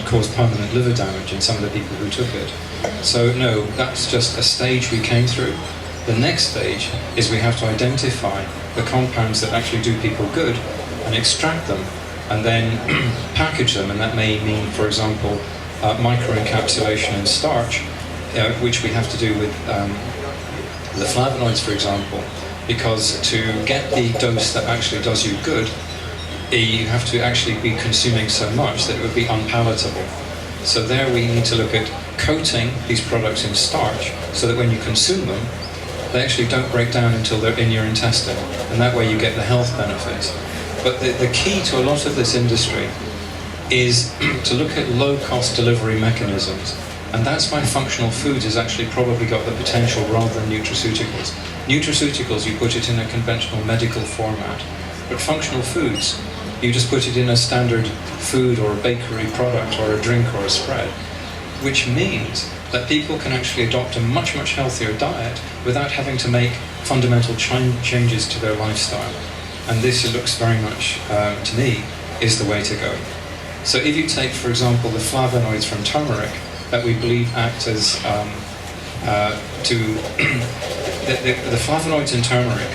caused permanent liver damage in some of the people who took it. So no, that's just a stage we came through. The next stage is we have to identify the compounds that actually do people good and extract them and then package them, and that may mean, for example, microencapsulation in starch, which we have to do with the flavonoids, for example, because to get the dose that actually does you good, you have to actually be consuming so much that it would be unpalatable. So there we need to look at coating these products in starch so that when you consume them, they actually don't break down until they're in your intestine, and that way you get the health benefits. But the key to a lot of this industry is to look at low-cost delivery mechanisms, and that's why functional foods has actually probably got the potential rather than nutraceuticals. Nutraceuticals, you put it in a conventional medical format, but functional foods, you just put it in a standard food or a bakery product or a drink or a spread, which means that people can actually adopt a much, much healthier diet without having to make fundamental changes to their lifestyle. And this, it looks very much, to me, is the way to go. So if you take, for example, the flavonoids from turmeric that we believe act as the flavonoids in turmeric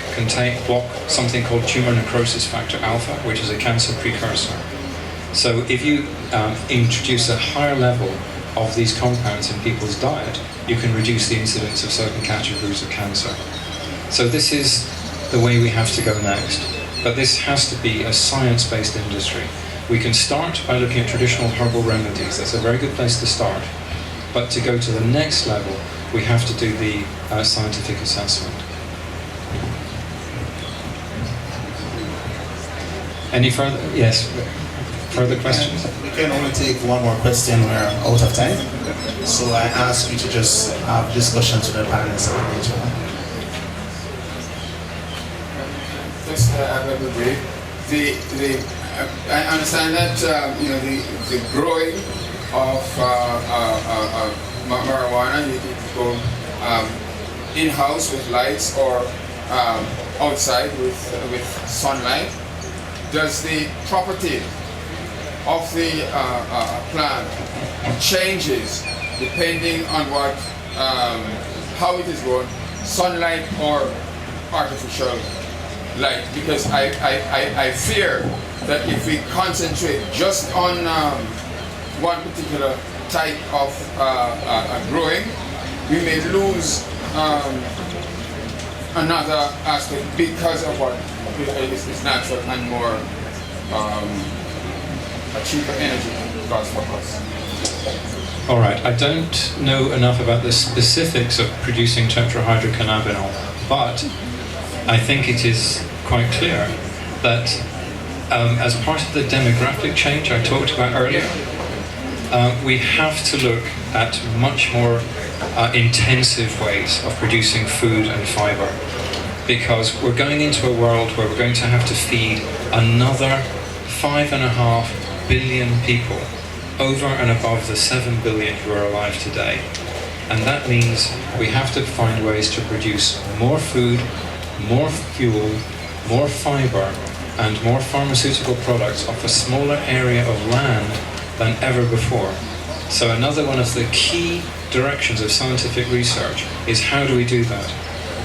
block something called tumor necrosis factor alpha, which is a cancer precursor. So if you introduce a higher level of these compounds in people's diet, you can reduce the incidence of certain categories of cancer. So this is the way we have to go next. But this has to be a science-based industry. We can start by looking at traditional herbal remedies. That's a very good place to start. But to go to the next level, we have to do the scientific assessment. Any further? Yes. Further questions? We can only take one more question. We're out of time. So I ask you to just have discussions with the panelists later on. Just a little brief. I understand that the growing of marijuana, you can go in-house with lights or outside with sunlight. Does the property of the plant changes depending on what how it is grown, sunlight or artificial light? Because I fear that if we concentrate just on one particular type of growing, we may lose another aspect because of what is natural and more a cheaper energy cost for us. All right, I don't know enough about the specifics of producing tetrahydrocannabinol, but I think it is quite clear that as part of the demographic change I talked about earlier, we have to look at much more intensive ways of producing food and fiber, because we're going into a world where we're going to have to feed another 5.5 billion people over and above the 7 billion who are alive today. And that means we have to find ways to produce more food, more fuel, more fiber, and more pharmaceutical products off a smaller area of land than ever before. So another one of the key directions of scientific research is how do we do that?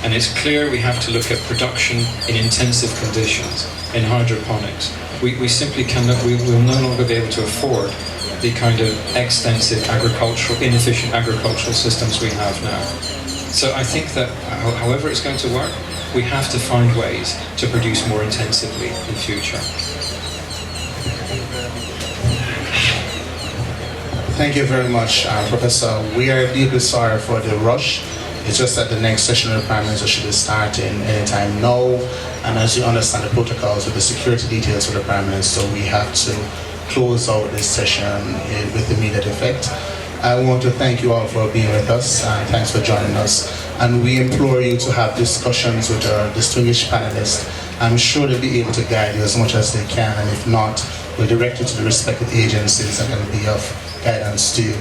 And it's clear we have to look at production in intensive conditions, in hydroponics. We simply cannot, we will no longer be able to afford the kind of extensive inefficient agricultural systems we have now. So I think that however it's going to work, we have to find ways to produce more intensively in future. Thank you very much, Professor. We are deeply sorry for the rush. It's just that the next session of the Prime Minister should be starting anytime now. And as you understand the protocols with the security details for the Prime Minister, we have to close out this session with immediate effect. I want to thank you all for being with us, and thanks for joining us. And we implore you to have discussions with our distinguished panelists. I'm sure they'll be able to guide you as much as they can, and if not, we'll direct you to the respective agencies that can be of guidance to you.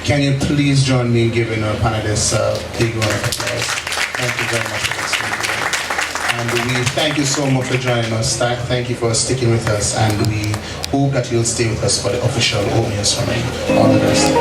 Can you please join me in giving our panelists a big round of applause? Thank you very much for this. And we thank you so much for joining us. Thank you for sticking with us, and we hope that you'll stay with us for the official opening ceremony. All the best.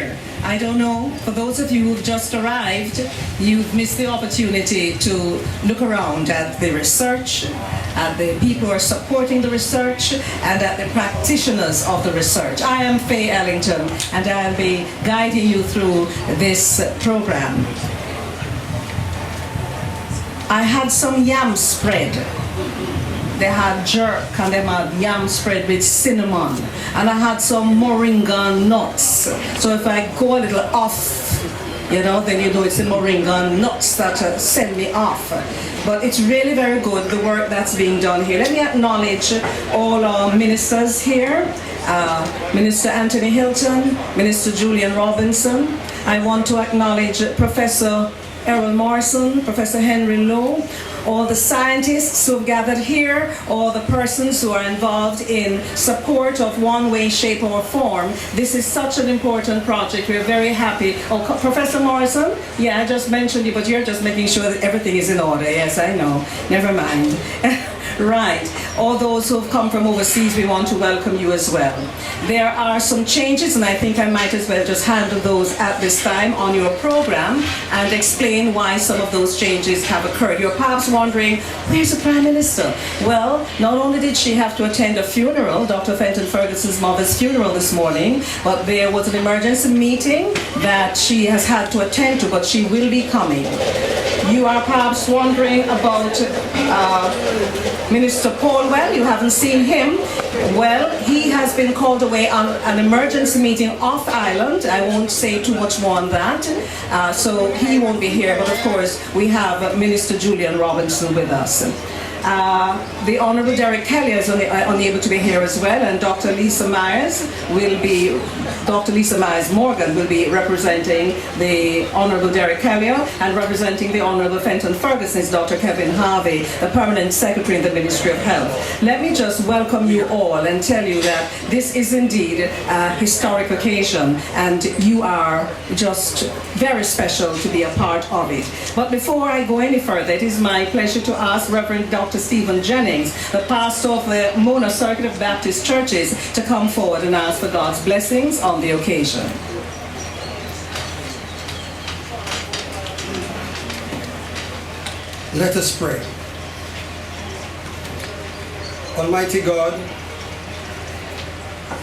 here. I don't know, for those of you who've just arrived, you've missed the opportunity to look around at the research, at the people who are supporting the research, and at the practitioners of the research. I am Faye Ellington, and I'll be guiding you through this program. I had some yam spread. They had jerk and they had yam spread with cinnamon. And I had some moringa nuts. So if I go a little off, you know, then you know it's the moringa nuts that send me off. But it's really very good, the work that's being done here. Let me acknowledge all our ministers here. Minister Anthony Hilton, Minister Julian Robinson. I want to acknowledge Professor Errol Morrison, Professor Henry Lowe, all the scientists who have gathered here, all the persons who are involved in support of one way, shape, or form. This is such an important project. We're very happy. Oh, Professor Morrison? Yeah, I just mentioned you, but you're just making sure that everything is in order. Yes, I know. Never mind. Right. All those who have come from overseas, we want to welcome you as well. There are some changes, and I think I might as well just handle those at this time on your program and explain why some of those changes have occurred. You're perhaps wondering, where's the Prime Minister? Well, not only did she have to attend a funeral, Dr. Fenton Ferguson's mother's funeral this morning, but there was an emergency meeting that she has had to attend to, but she will be coming. You are perhaps wondering about Minister Paulwell. You haven't seen him. Well, he has been called away on an emergency meeting off island. I won't say too much more on that. So he won't be here, but of course we have Minister Julian Robinson with us. The Honourable Derek Kelly is unable to be here as well, and Dr. Lisa Myers Morgan will be representing the Honourable Derek Kelly, and representing the Honourable Fenton Ferguson is Dr. Kevin Harvey, the Permanent Secretary in the Ministry of Health. Let me just welcome you all and tell you that this is indeed a historic occasion, and you are just very special to be a part of it. But before I go any further, it is my pleasure to ask Reverend Dr. Stephen Jennings, the pastor of the Mona Circuit of Baptist Churches, to come forward and ask for God's blessings on the occasion. Let us pray. Almighty God,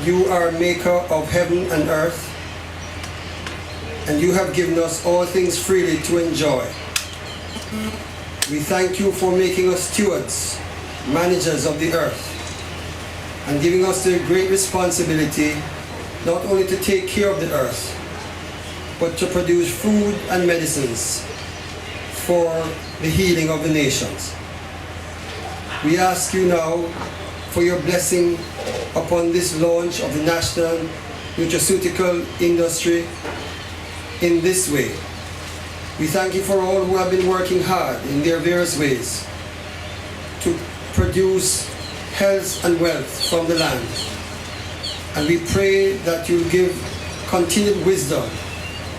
you are maker of heaven and earth, and you have given us all things freely to enjoy. We thank you for making us stewards, managers of the earth, and giving us the great responsibility not only to take care of the earth, but to produce food and medicines for the healing of the nations. We ask you now for your blessing upon this launch of the national nutraceutical industry in this way. We thank you for all who have been working hard in their various ways to produce health and wealth from the land. And we pray that you give continued wisdom,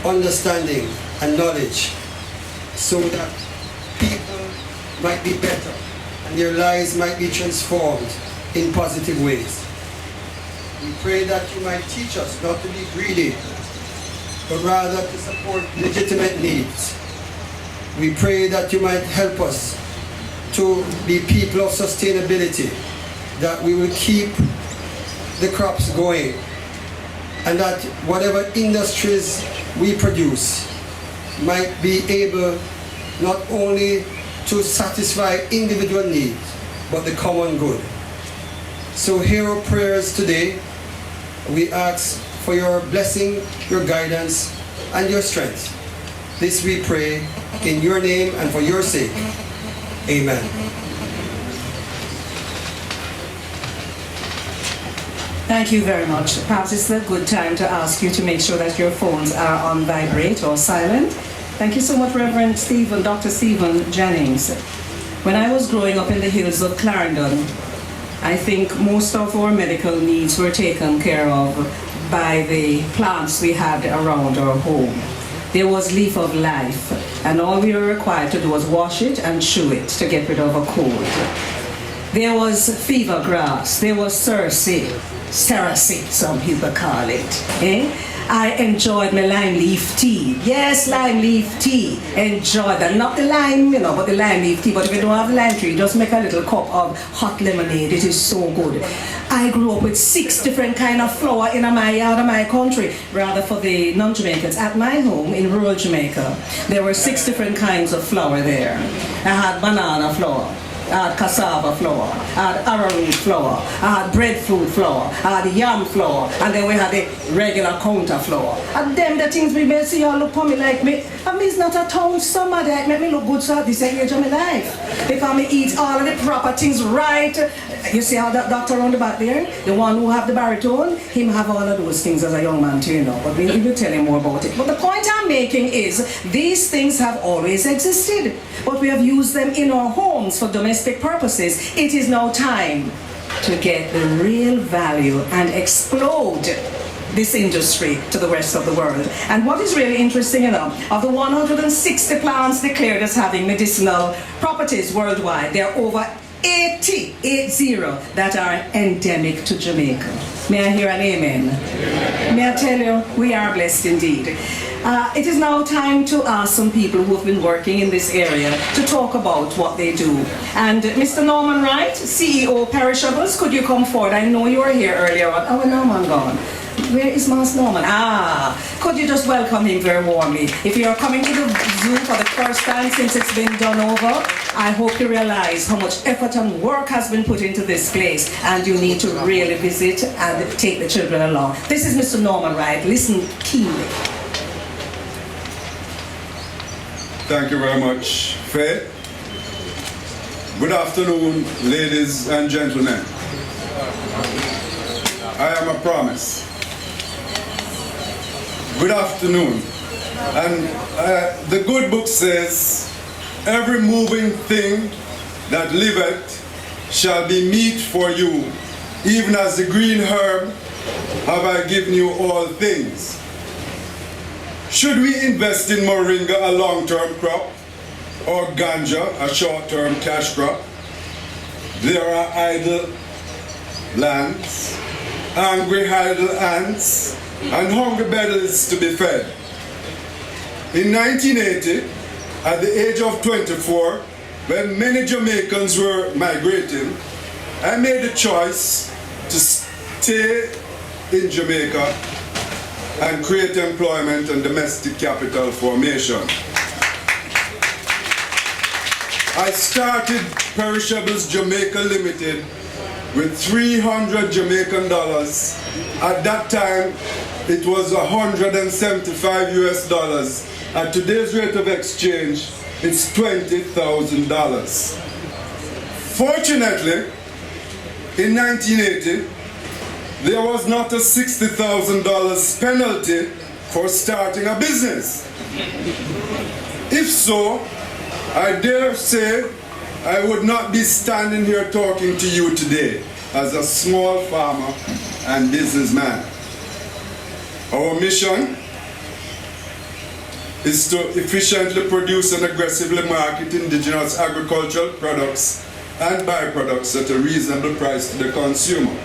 understanding, and knowledge so that people might be better and their lives might be transformed in positive ways. We pray that you might teach us not to be greedy, but rather to support legitimate needs. We pray that you might help us to be people of sustainability, that we will keep the crops going, and that whatever industries we produce might be able not only to satisfy individual needs, but the common good. So hear our prayers today. We ask for your blessing, your guidance, and your strength. This we pray in your name and for your sake. Amen. Thank you very much. Perhaps it's a good time to ask you to make sure that your phones are on vibrate or silent. Thank you so much, Reverend Stephen, Dr. Stephen Jennings. When I was growing up in the hills of Clarendon, I think most of our medical needs were taken care of by the plants we had around our home. There was Leaf of Life, and all we were required to do was wash it and chew it to get rid of a cold. There was fever grass, there was cerasee, some people call it. I enjoyed my lime leaf tea. Yes, lime leaf tea. Enjoy that. Not the lime, but the lime leaf tea. But if you don't have lime tree, just make a little cup of hot lemonade. It is so good. I grew up with 6 different kind of flour in my yard of my country. Rather for the non-Jamaicans. At my home in rural Jamaica, there were 6 different kinds of flour there. I had banana flour. I had cassava flour, I had arrowroot flour, I had breadfruit flour, I had yam flour, and then we had the regular counter flour. And them the things we may see y'all look for me like me. I mean, it's not a town somebody that make me look good so at this age of my life. Because me eat all of the proper things right. You see how that doctor on the back there, the one who have the baritone, him have all of those things as a young man too, But we will tell him more about it. But the point I'm making is these things have always existed, but we have used them in our homes for domestic purposes. It is now time to get the real value and explode this industry to the rest of the world. And what is really interesting enough, of the 160 plants declared as having medicinal properties worldwide, there are over 80 that are endemic to Jamaica. May I hear an amen? May I tell you, we are blessed indeed. It is now time to ask some people who have been working in this area to talk about what they do. And Mr. Norman Wright, CEO Perishables, could you come forward? I know you were here earlier on. Oh, Norman gone. Where is Mas Norman? Could you just welcome him very warmly? If you are coming to the zoo for the first time since it's been done over, I hope you realize how much effort and work has been put into this place, and you need to really visit and take the children along. This is Mr. Norman Wright. Listen keenly. Thank you very much, Faith. Good afternoon, ladies and gentlemen. I am a promise. Good afternoon. And the good book says, every moving thing that liveth shall be meat for you, even as the green herb have I given you all things. Should we invest in moringa, a long-term crop, or ganja, a short-term cash crop? There are idle lands, angry idle ants, and hungry bellies to be fed. In 1980, at the age of 24, when many Jamaicans were migrating, I made the choice to stay in Jamaica and create employment and domestic capital formation. I started Perishables Jamaica Limited with 300 Jamaican dollars. At that time, it was 175 US dollars. At today's rate of exchange, it's $20,000. Fortunately, in 1980, there was not a $60,000 penalty for starting a business. If so, I dare say I would not be standing here talking to you today as a small farmer and businessman. Our mission is to efficiently produce and aggressively market indigenous agricultural products and byproducts at a reasonable price to the consumer.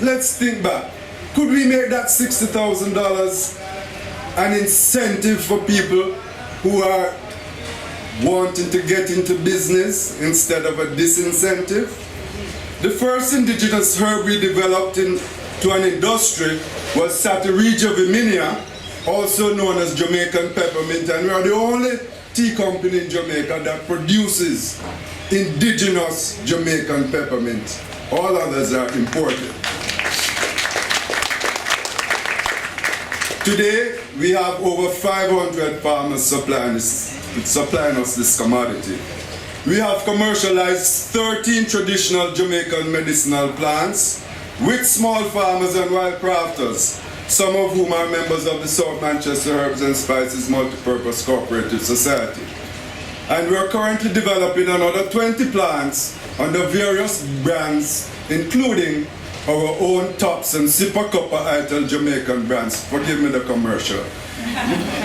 Let's think back. Could we make that $60,000 an incentive for people who are wanting to get into business instead of a disincentive? The first indigenous herb we developed into an industry was Satyrigia viminia, also known as Jamaican peppermint, and we are the only tea company in Jamaica that produces indigenous Jamaican peppermint. All others are imported. Today, we have over 500 farmers supplying us this commodity. We have commercialized 13 traditional Jamaican medicinal plants with small farmers and wild crafters, some of whom are members of the South Manchester Herbs and Spices Multipurpose Cooperative Society. And we are currently developing another 20 plants under various brands, including our own Tops and Sipper Copper Ital Jamaican brands. Forgive me the commercial.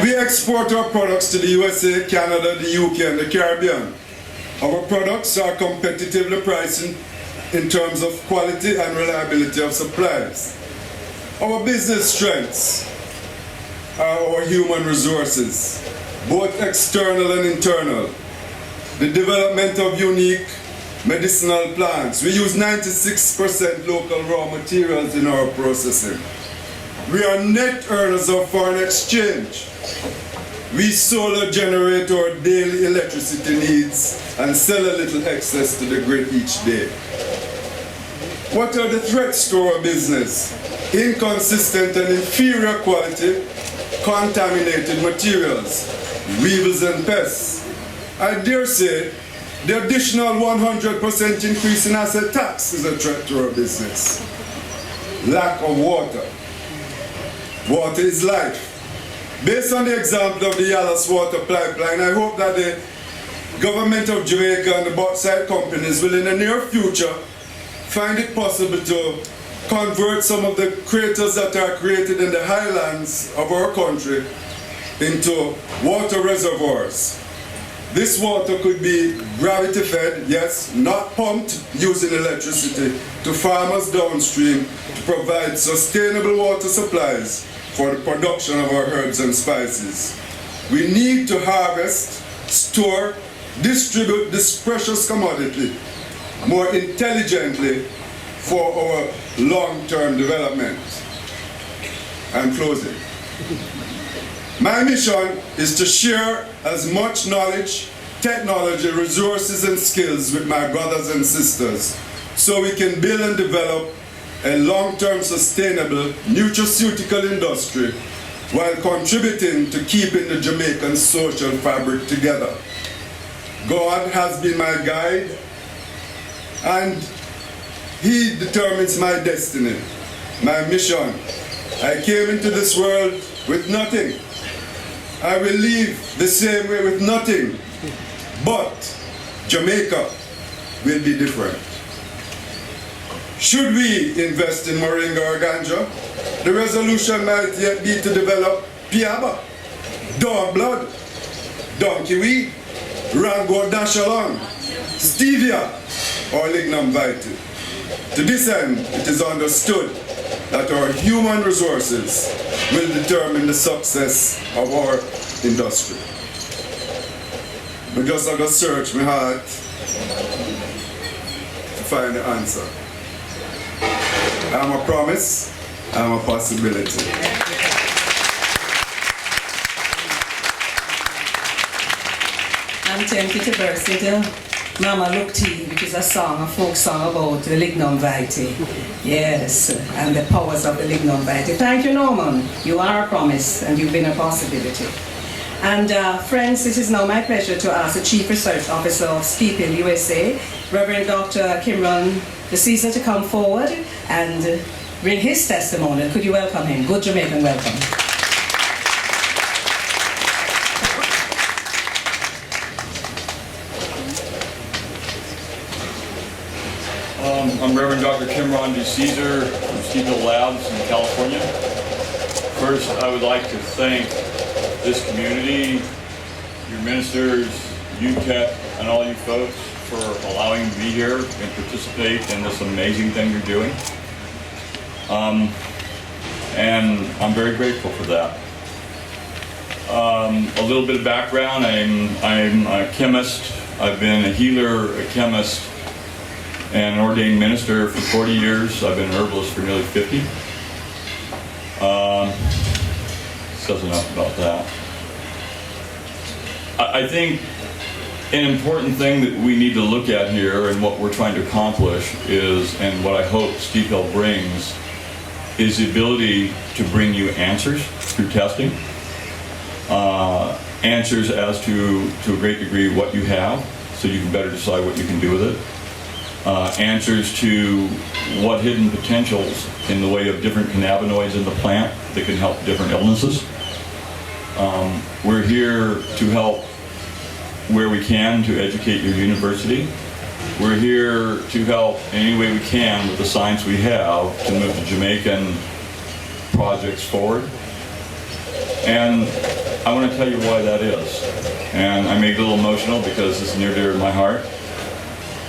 We export our products to the USA, Canada, the UK, and the Caribbean. Our products are competitively priced in terms of quality and reliability of supplies. Our business strengths are our human resources, both external and internal. The development of unique medicinal plants. We use 96% local raw materials in our processing. We are net earners of foreign exchange. We solar generate our daily electricity needs and sell a little excess to the grid each day. What are the threats to our business? Inconsistent and inferior quality, contaminated materials, weevils and pests. I dare say the additional 100% increase in asset tax is a threat to our business. Lack of water. Water is life. Based on the example of the Yalas water pipeline, I hope that the government of Jamaica and the bauxite companies will in the near future find it possible to convert some of the craters that are created in the highlands of our country into water reservoirs. This water could be gravity fed, yes, not pumped using electricity, to farmers downstream to provide sustainable water supplies for the production of our herbs and spices. We need to harvest, store, distribute this precious commodity more intelligently for our long-term development. I'm closing. My mission is to share as much knowledge, technology, resources, and skills with my brothers and sisters so we can build and develop a long-term sustainable nutraceutical industry while contributing to keeping the Jamaican social fabric together. God has been my guide and He determines my destiny, my mission. I came into this world with nothing. I will leave the same way with nothing. But Jamaica will be different. Should we invest in moringa or ganja? The resolution might yet be to develop piaba, dog blood, donkey weed, rango dashalon, stevia, or lignum vitae. To this end, it is understood that our human resources will determine the success of our industry. We just have to search my heart to find the answer. I'm a promise, I'm a possibility. I'm tempted to burst into Mama Look Tea, which is a folk song about the lignum vitae. Yes, and the powers of the lignum vitae. Thank you, Norman. You are a promise, and you've been a possibility. And friends, it is now my pleasure to ask the Chief Research Officer of SKIPIL USA, Reverend Dr. Kimron DeCesar, to come forward and bring his testimony. Could you welcome him? Good Jamaican welcome. I'm Reverend Dr. Kimron DeCesar from SKIPIL Labs in California. First, I would like to thank this community, your ministers, UTEC, and all you folks for allowing me to be here and participate in this amazing thing you're doing. And I'm very grateful for that. A little bit of background, I'm a chemist. I've been a healer, a chemist, and an ordained minister for 40 years. I've been an herbalist for nearly 50. Says enough about that. I think an important thing that we need to look at here and what we're trying to accomplish is, and what I hope SKIPIL brings, is the ability to bring you answers through testing. Answers as to a great degree what you have, so you can better decide what you can do with it. Answers to what hidden potentials in the way of different cannabinoids in the plant that can help different illnesses. We're here to help where we can to educate your university. We're here to help any way we can with the science we have to move the Jamaican projects forward. And I want to tell you why that is. And I may get a little emotional because it's near dear to my heart.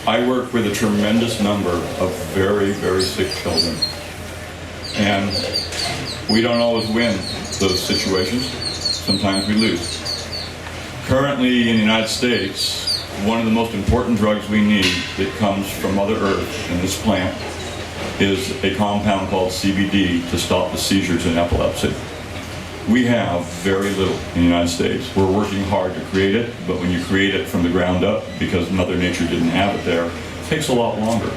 I work with a tremendous number of very, very sick children. And We don't always win those situations. Sometimes we lose. Currently in the United States, one of the most important drugs we need that comes from Mother Earth in this plant is a compound called CBD to stop the seizures in epilepsy. We have very little in the United States. We're working hard to create it, but when you create it from the ground up, because Mother Nature didn't have it there, it takes a lot longer.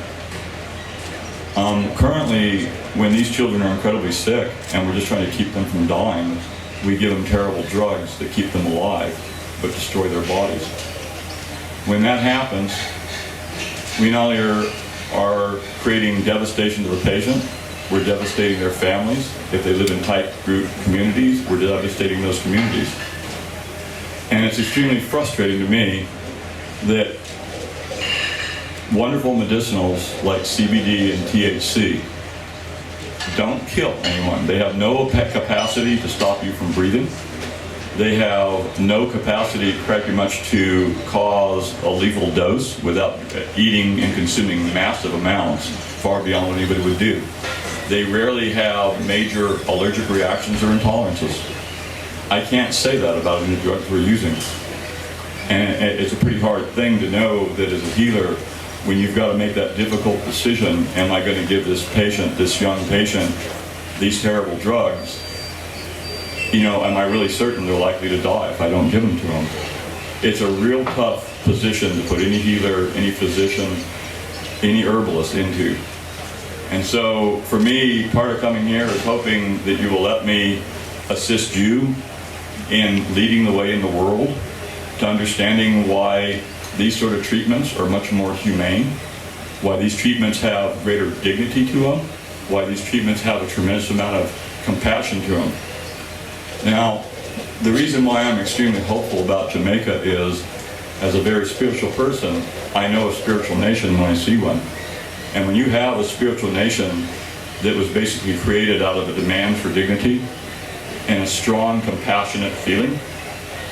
Currently, when these children are incredibly sick and we're just trying to keep them from dying, we give them terrible drugs that keep them alive but destroy their bodies. When that happens, we not only are creating devastation to the patient, we're devastating their families. If they live in tight group communities, we're devastating those communities. And it's extremely frustrating to me that wonderful medicinals like CBD and THC don't kill anyone. They have no capacity to stop you from breathing. They have no capacity pretty much to cause a lethal dose without eating and consuming massive amounts, far beyond what anybody would do. They rarely have major allergic reactions or intolerances. I can't say that about any drugs we're using. And it's a pretty hard thing to know that as a healer, when you've got to make that difficult decision, am I going to give this patient, this young patient, these terrible drugs? You know, am I really certain they're likely to die if I don't give them to them? It's a real tough position to put any healer, any physician, any herbalist into. And so for me, part of coming here is hoping that you will let me assist you in leading the way in the world to understanding why these sort of treatments are much more humane, why these treatments have greater dignity to them, why these treatments have a tremendous amount of compassion to them. Now, the reason why I'm extremely hopeful about Jamaica is, as a very spiritual person, I know a spiritual nation when I see one. And when you have a spiritual nation that was basically created out of a demand for dignity and a strong, compassionate feeling,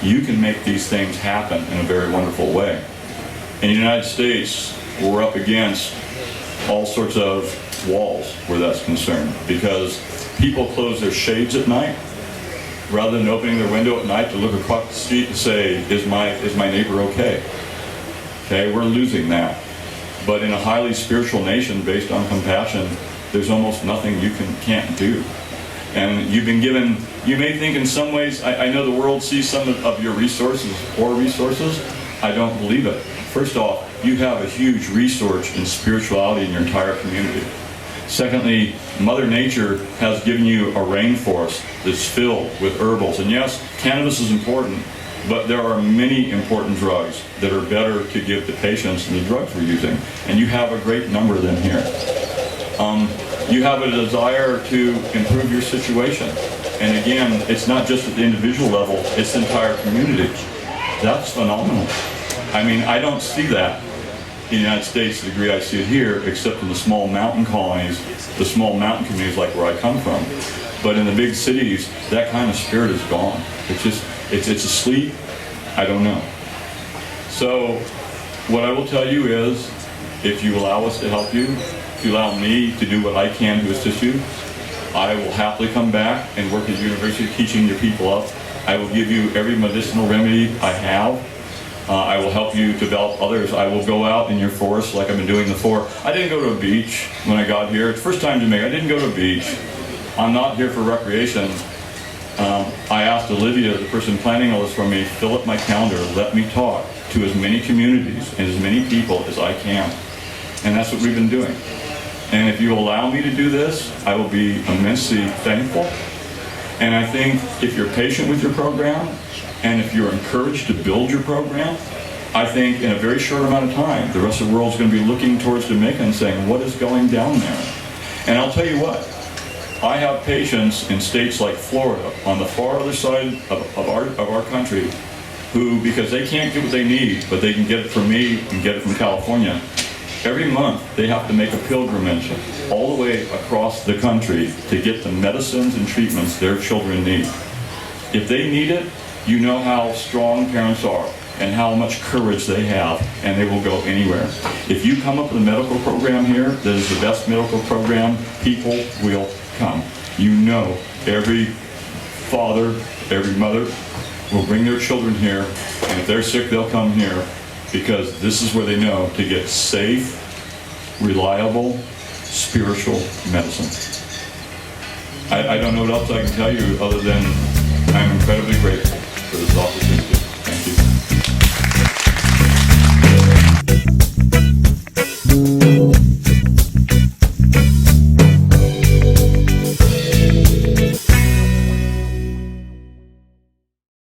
you can make these things happen in a very wonderful way. In the United States, we're up against all sorts of walls where that's concerned, because people close their shades at night rather than opening their window at night to look across the street and say, is my neighbor okay? Okay, we're losing that. But in a highly spiritual nation based on compassion, there's almost nothing you can't do. And you've been given, you may think in some ways, I know the world sees some of your resources, poor resources. I don't believe it. First off, you have a huge resource in spirituality in your entire community. Secondly, Mother Nature has given you a rainforest that's filled with herbals. And yes, cannabis is important, but there are many important drugs that are better to give to patients than the drugs we're using. And you have a great number of them here. You have a desire to improve your situation. And again, it's not just at the individual level, it's the entire community. That's phenomenal. I mean, I don't see that in the United States to the degree I see it here, except in the small mountain colonies, the small mountain communities like where I come from. But in the big cities, that kind of spirit is gone. It's just, it's asleep. I don't know. So what I will tell you is, if you allow us to help you, if you allow me to do what I can to assist you, I will happily come back and work at the university teaching your people up. I will give you every medicinal remedy I have. I will help you develop others. I will go out in your forest like I've been doing before. I didn't go to a beach when I got here. It's the first time to Jamaica. I didn't go to a beach. I'm not here for recreation. I asked Olivia, the person planning all this for me, fill up my calendar, let me talk to as many communities and as many people as I can. And that's what we've been doing. And if you allow me to do this, I will be immensely thankful. And I think if you're patient with your program, and if you're encouraged to build your program, I think in a very short amount of time, the rest of the world is going to be looking towards Jamaica and saying, what is going down there? And I'll tell you what, I have patients in states like Florida, on the far other side of our country, who, because they can't get what they need, but they can get it from me and get it from California, every month they have to make a pilgrimage all the way across the country to get the medicines and treatments their children need. If they need it, you know how strong parents are and how much courage they have, and they will go anywhere. If you come up with a medical program here that is the best medical program, people will come. You know every father, every mother will bring their children here, and if they're sick, they'll come here, because this is where they know to get safe, reliable, spiritual medicine. I don't know what else I can tell you other than